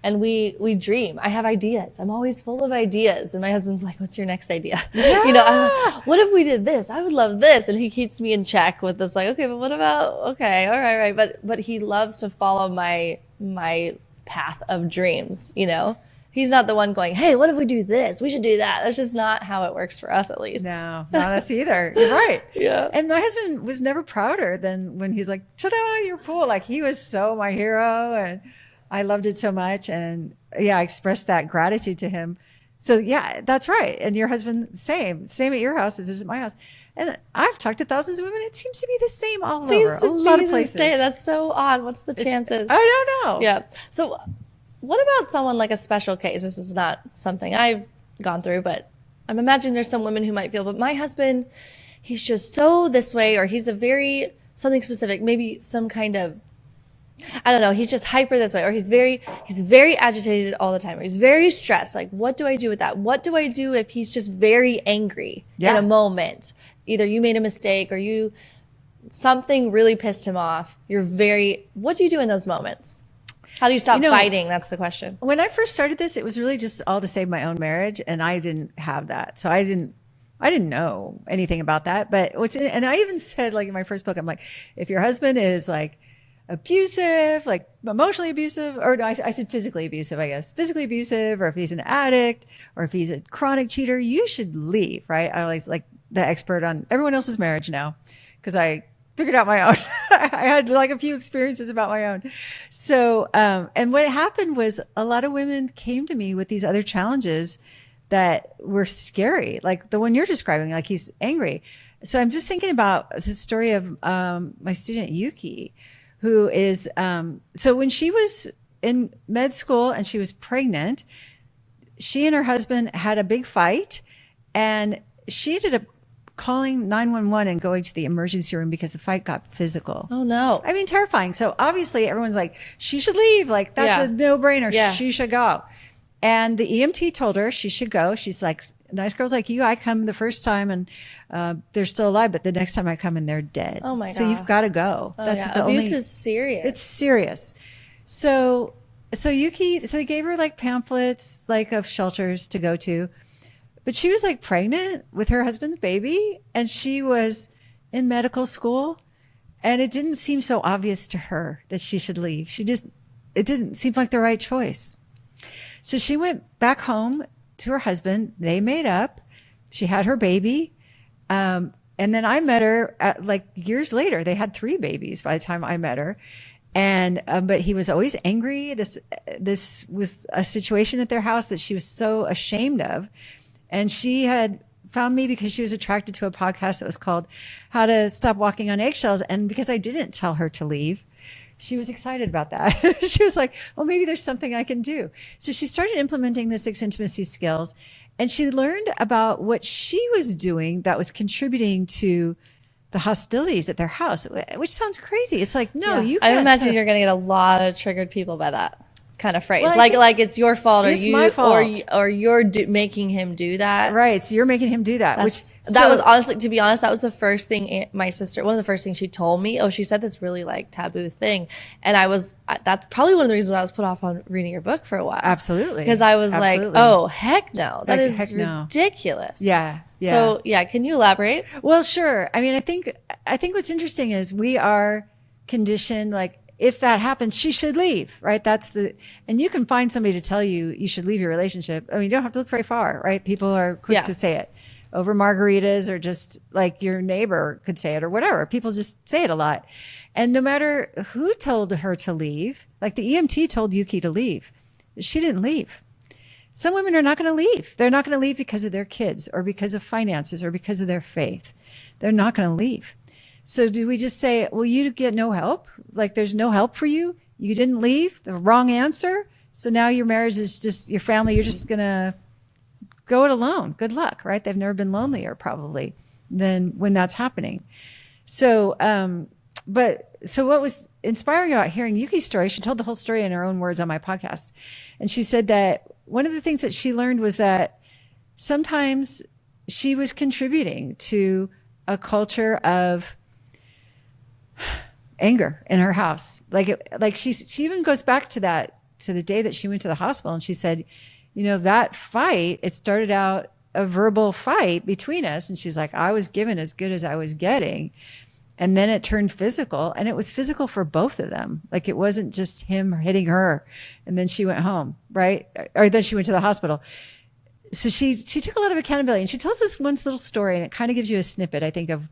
and we dream. I have ideas. I'm always full of ideas. And my husband's like, what's your next idea? Yeah. I'm like, what if we did this? I would love this. And he keeps me in check with this, like, okay, but what about, okay, all right. But he loves to follow my path of dreams, He's not the one going, hey, what if we do this? We should do that. That's just not how it works for us, at least. No, not us either. You're right. Yeah. And my husband was never prouder than when he's like, ta-da, you're cool. Like, he was so my hero, and I loved it so much. And I expressed that gratitude to him. So yeah, that's right. And your husband, same at your house as at my house. And I've talked to thousands of women. It seems to be the same all over. A lot of places. That's so odd. What's the chances? I don't know. Yeah. So what about someone like a special case? This is not something I've gone through, but I'm imagining there's some women who might feel, but my husband, he's just so this way, or he's something specific, maybe some kind of, I don't know, he's just hyper this way, or he's very agitated all the time, or he's very stressed. Like, what do I do with that? What do I do if he's just very angry in a moment? Either you made a mistake or something really pissed him off. What do you do in those moments? How do you stop fighting? That's the question. When I first started this, it was really just all to save my own marriage, and I didn't have that. So I didn't know anything about that. But and I even said, like, in my first book, I'm like, if your husband is like abusive, like emotionally abusive, or no, I said physically abusive, I guess, physically abusive, or if he's an addict, or if he's a chronic cheater, you should leave, right? I always like the expert on everyone else's marriage now, because I figured out my own. I had like a few experiences about my own. So, and what happened was a lot of women came to me with these other challenges that were scary. Like the one you're describing, like he's angry. So I'm just thinking about the story of, my student Yuki, who is, so when she was in med school and she was pregnant, she and her husband had a big fight, and she ended up calling 911 and going to the emergency room because the fight got physical. Oh no. I mean, terrifying. So obviously everyone's like, she should leave. Like, that's a no brainer. Yeah. She should go. And the EMT told her she should go. She's like, nice girls like you, I come the first time and they're still alive, but the next time I come and they're dead. Oh my God. So you've got to go. That's the abuse only, is serious. it's serious. So Yuki, so they gave her like pamphlets, like of shelters to go to. But she was like pregnant with her husband's baby, and she was in medical school, and it didn't seem so obvious to her that she should leave. It didn't seem like the right choice. So she went back home to her husband. They made up. She had her baby. And then I met her like years later. They had 3 babies by the time I met her. And, but he was always angry. This was a situation at their house that she was so ashamed of. And she had found me because she was attracted to a podcast that was called How to Stop Walking on Eggshells. And because I didn't tell her to leave, she was excited about that. She was like, well, maybe there's something I can do. So she started implementing the 6 intimacy skills, and she learned about what she was doing that was contributing to the hostilities at their house, which sounds crazy. It's like, no, you can't. I imagine you're going to get a lot of triggered people by that kind of phrase. Well, like it's your fault, or it's my fault. or you're making him do that. Right. So you're making him do that. That was honestly, to be honest, that was the first thing one of the first things she told me. Oh, she said this really like taboo thing. And that's probably one of the reasons I was put off on reading your book for a while. Absolutely. Because I was like, oh, heck no. That is ridiculous. Yeah. Yeah. So yeah, can you elaborate? Well, sure. I mean, I think what's interesting is we are conditioned, like, if that happens, she should leave, right? And you can find somebody to tell you should leave your relationship. I mean, you don't have to look very far, right? People are quick to say it over margaritas, or just like your neighbor could say it, or whatever. People just say it a lot. And no matter who told her to leave, like the EMT told Yuki to leave, she didn't leave. Some women are not going to leave. They're not going to leave because of their kids, or because of finances, or because of their faith. They're not going to leave. So do we just say, well, you get no help? Like, there's no help for you? You didn't leave? The wrong answer? So now your marriage is just, your family, you're just going to go it alone. Good luck, right? They've never been lonelier probably than when that's happening. So, so what was inspiring about hearing Yuki's story, she told the whole story in her own words on my podcast. And she said that one of the things that she learned was that sometimes she was contributing to a culture of anger in her house. Like she even goes back to that to the day that she went to the hospital. And she said, that fight, it started out a verbal fight between us. And she's like, I was given as good as I was getting. And then it turned physical, and it was physical for both of them. Like, it wasn't just him hitting her and then she went home, right? Or then she went to the hospital. So she took a lot of accountability, and she tells this one little story, and it kind of gives you a snippet, I think, of,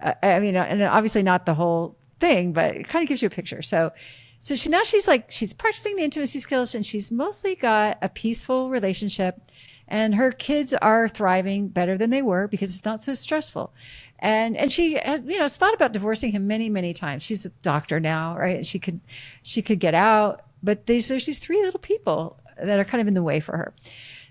and obviously not the whole thing, but it kind of gives you a picture. So she's practicing the intimacy skills, and she's mostly got a peaceful relationship, and her kids are thriving better than they were because it's not so stressful. And she has, thought about divorcing him many, many times. She's a doctor now, right? She could get out, but there's these three little people that are kind of in the way for her.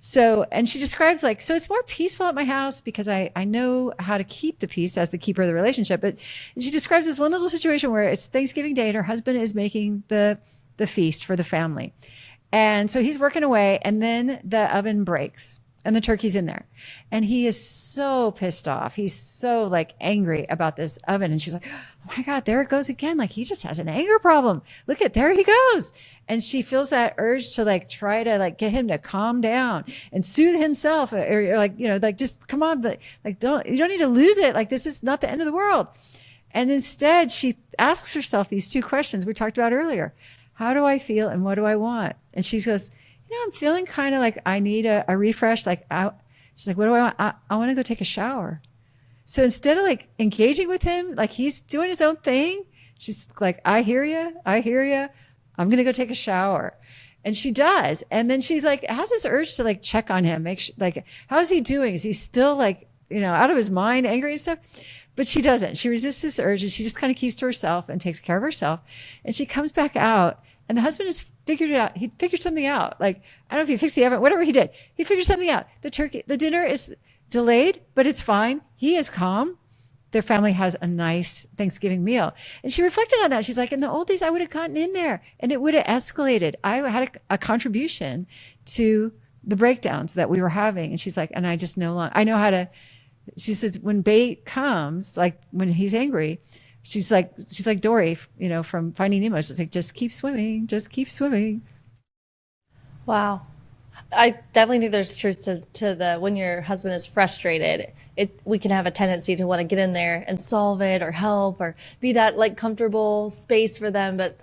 So, and she describes so it's more peaceful at my house because I know how to keep the peace as the keeper of the relationship. But she describes this one little situation where it's Thanksgiving Day and her husband is making the feast for the family. And so he's working away, and then the oven breaks and the turkey's in there. And he is so pissed off. He's so angry about this oven. And she's like, oh my God, there it goes again. He just has an anger problem. Look there he goes. And she feels that urge to try to get him to calm down and soothe himself, or just come on, you don't need to lose it. This is not the end of the world. And instead she asks herself these two questions we talked about earlier. How do I feel and what do I want? And she goes, I'm feeling kind of I need a refresh. She's like, what do I want? I want to go take a shower. So instead of engaging with him, he's doing his own thing, she's like, I hear you. I'm going to go take a shower. And she does. And then she's has this urge to check on him, make sure, how's he doing? Is he still out of his mind, angry and stuff? But she doesn't. She resists this urge, and she just kind of keeps to herself and takes care of herself. And she comes back out, and the husband has figured it out. He figured something out. I don't know if he fixed the oven, whatever he did. He figured something out. The dinner is delayed, but it's fine. He is calm. Their family has a nice Thanksgiving meal. And she reflected on that. She's like, in the old days, I would have gotten in there and it would have escalated. I had a contribution to the breakdowns that we were having. And she's like, and I just I know how to, she says, when bait comes, when he's angry, she's like Dory, from Finding Nemo. She's like, just keep swimming, just keep swimming. Wow. I definitely think there's truth to the when your husband is frustrated, we can have a tendency to want to get in there and solve it or help or be that comfortable space for them. But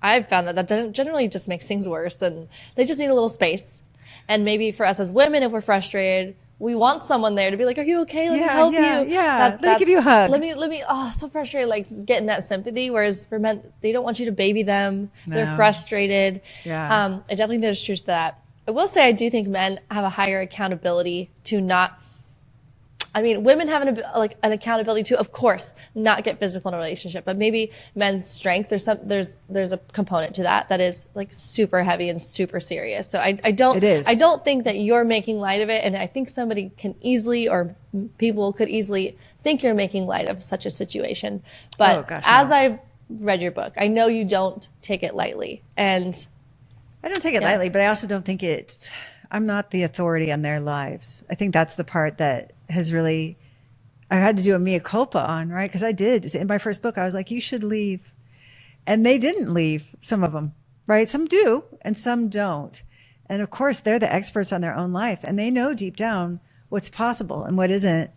I've found that generally just makes things worse, and they just need a little space. And maybe for us as women, if we're frustrated, we want someone there to be like, are you okay? Let me help you. Yeah. Let me give you a hug. Let me, so frustrated, getting that sympathy. Whereas for men, they don't want you to baby them. No. They're frustrated. Yeah. I definitely think there's truth to that. I will say I do think men have a higher accountability to not, women have an accountability to, of course, not get physical in a relationship, but maybe men's strength, there's a component to that is super heavy and super serious. So I don't think that you're making light of it. And I think somebody can easily, or people could easily think you're making light of such a situation. But I've read your book, I know you don't take it lightly. And I don't take it lightly, but I also don't think I'm not the authority on their lives. I think that's the part that has really, I had to do a mea culpa on, right? Because I did. In my first book, I was like, you should leave. And they didn't leave, some of them, right? Some do, and some don't. And of course, they're the experts on their own life, and they know deep down what's possible and what isn't.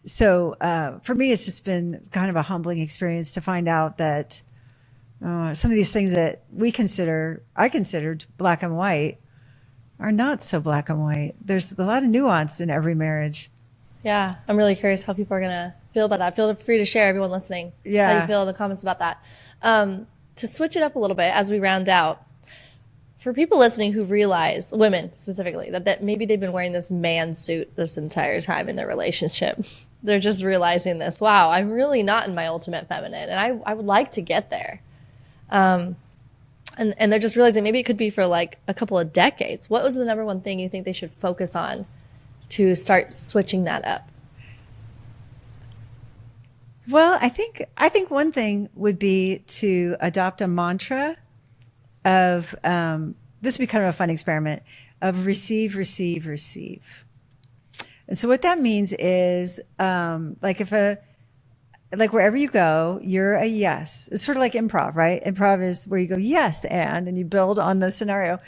So for me, it's just been kind of a humbling experience to find out that some of these things that I considered black and white, are not so black and white. There's a lot of nuance in every marriage. Yeah, I'm really curious how people are going to feel about that. Feel free to share, everyone listening, how you feel in the comments about that. To switch it up a little bit as we round out, for people listening who realize, women specifically, that maybe they've been wearing this man suit this entire time in their relationship. They're just realizing this, wow, I'm really not in my ultimate feminine, and I would like to get there. And they're just realizing maybe it could be for a couple of decades. What was the number one thing you think they should focus on to start switching that up? Well, I think one thing would be to adopt a mantra of, this would be kind of a fun experiment, of receive, receive, receive. And so what that means is, if like wherever you go, you're a yes. It's sort of like improv, right? Improv is where you go, yes, and you build on the scenario.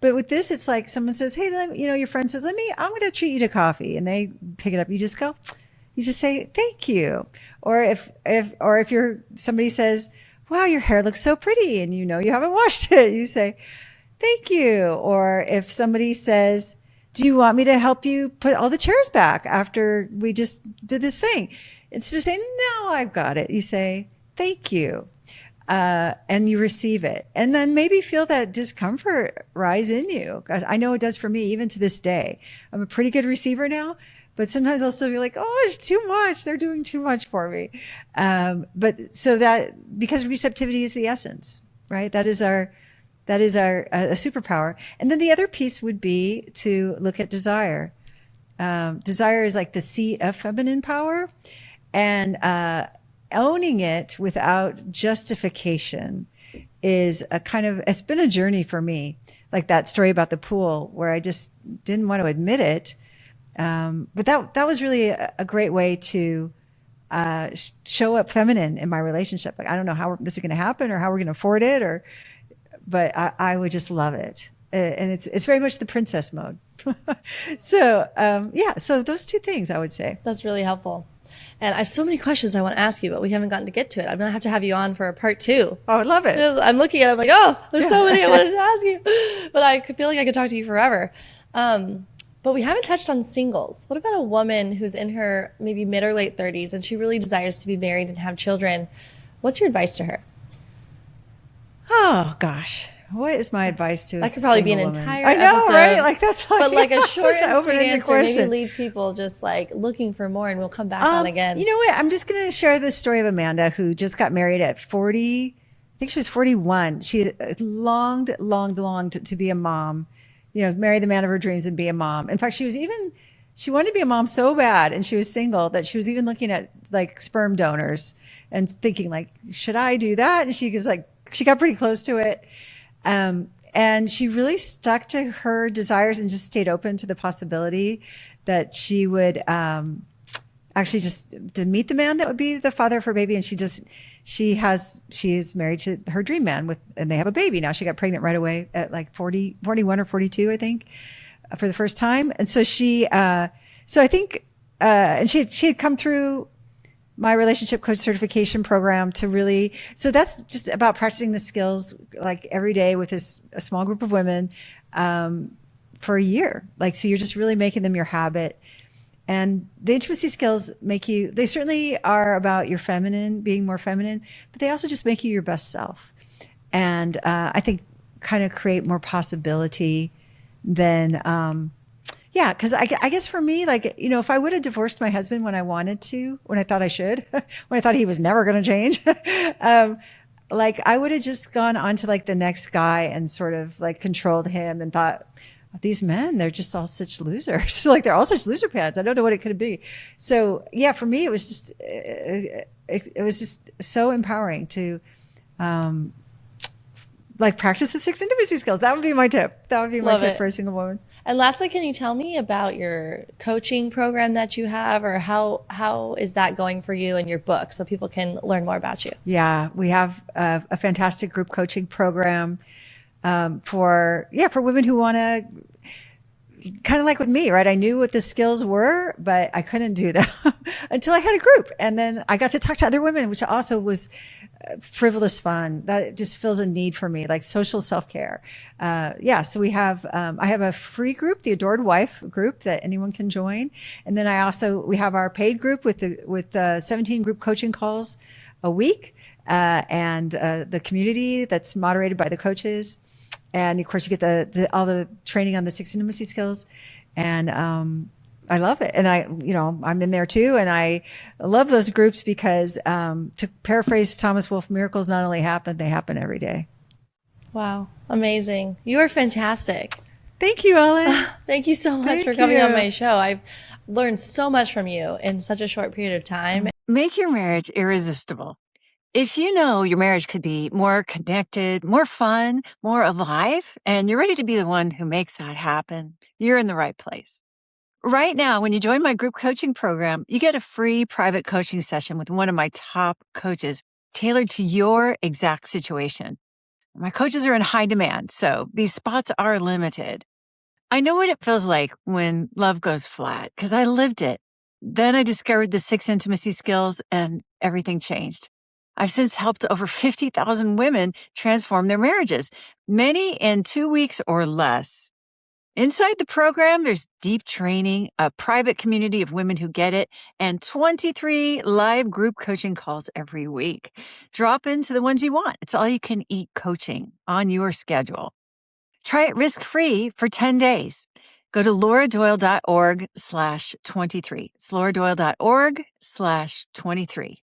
But with this, it's like someone says, hey, your friend says, I'm going to treat you to coffee. And they pick it up. You just say, thank you. Or if somebody says, wow, your hair looks so pretty and you haven't washed it, you say, thank you. Or if somebody says, do you want me to help you put all the chairs back after we just did this thing? Instead of saying, no, I've got it, you say, thank you. And you receive it. And then maybe feel that discomfort rise in you. I know it does for me, even to this day. I'm a pretty good receiver now, but sometimes I'll still be like, oh, it's too much. They're doing too much for me. But so that, because receptivity is the essence, right? That is our a superpower. And then the other piece would be to look at desire. Desire is like the seat of feminine power, and owning it without justification is it's been a journey for me. Like that story about the pool where I just didn't want to admit it. But that was really a great way to show up feminine in my relationship. Like, I don't know how this is going to happen or how we're going to afford it, but I would just love it. And it's very much the princess mode. So those two things I would say. That's really helpful. And I have so many questions I want to ask you, but we haven't gotten to get to it. I'm going to have you on for a part 2. I would love it. I'm looking at it, I'm like, oh, there's so many I wanted to ask you. But I feel like I could talk to you forever. But we haven't touched on singles. What about a woman who's in her maybe mid or late 30s and she really desires to be married and have children? What's your advice to her? Oh, gosh. What is my advice to that could probably be an entire I know, episode, right? Like that's like, but like a short and sweet answer, question. maybe leave people just like looking for more, and we'll come back on again. You know what? I'm just going to share the story of Amanda, who just got married at 40. I think she was 41. She longed to be a mom. Marry the man of her dreams and be a mom. In fact, she wanted to be a mom so bad, and she was single, that she was even looking at like sperm donors and thinking like, should I do that? And she got pretty close to it. And she really stuck to her desires and just stayed open to the possibility that she would, actually just to meet the man that would be the father of her baby. And she is married to her dream man and they have a baby now. She got pregnant right away at like 41 or 42, I think, for the first time. And so so I think, and she had come through my relationship coach certification program so that's just about practicing the skills like every day with a small group of women, for a year. Like, so you're just really making them your habit. And the intimacy skills they certainly are about your feminine, being more feminine, but they also just make you your best self. And, I think kind of create more possibility than, because I guess for me, like, if I would have divorced my husband when I wanted to, when I thought I should, when I thought he was never going to change, like I would have just gone on to like the next guy and sort of like controlled him and thought, these men, they're just all such losers. Like they're all such loser pants. I don't know what it could be. So yeah, for me, it was just, it was just so empowering to, like practice the 6 intimacy skills. That would be my tip. That would be my tip for a single woman. And lastly, can you tell me about your coaching program that you have, or how is that going for you and your book so people can learn more about you? Yeah, we have a fantastic group coaching program for women who want to, kind of like with me, right? I knew what the skills were, but I couldn't do them until I had a group. And then I got to talk to other women, which also was frivolous fun. That just fills a need for me, like social self-care. So we have, I have a free group, the Adored Wife group that anyone can join. And then we have our paid group with 17 group coaching calls a week, and the community that's moderated by the coaches. And of course you get all the training on the 6 intimacy skills. And, I love it. And I'm in there too. And I love those groups because, to paraphrase Thomas Wolfe, miracles not only happen, they happen every day. Wow. Amazing. You are fantastic. Thank you, Ellen. Thank you so much for coming on my show. I've learned so much from you in such a short period of time. Make your marriage irresistible. If you know your marriage could be more connected, more fun, more alive, and you're ready to be the one who makes that happen, you're in the right place. Right now, when you join my group coaching program, you get a free private coaching session with one of my top coaches tailored to your exact situation. My coaches are in high demand, so these spots are limited. I know what it feels like when love goes flat because I lived it. Then I discovered the 6 intimacy skills and everything changed. I've since helped over 50,000 women transform their marriages, many in 2 weeks or less. Inside the program, there's deep training, a private community of women who get it, and 23 live group coaching calls every week. Drop into the ones you want. It's all you can eat coaching on your schedule. Try it risk-free for 10 days. Go to lauradoyle.org/23. It's lauradoyle.org/23.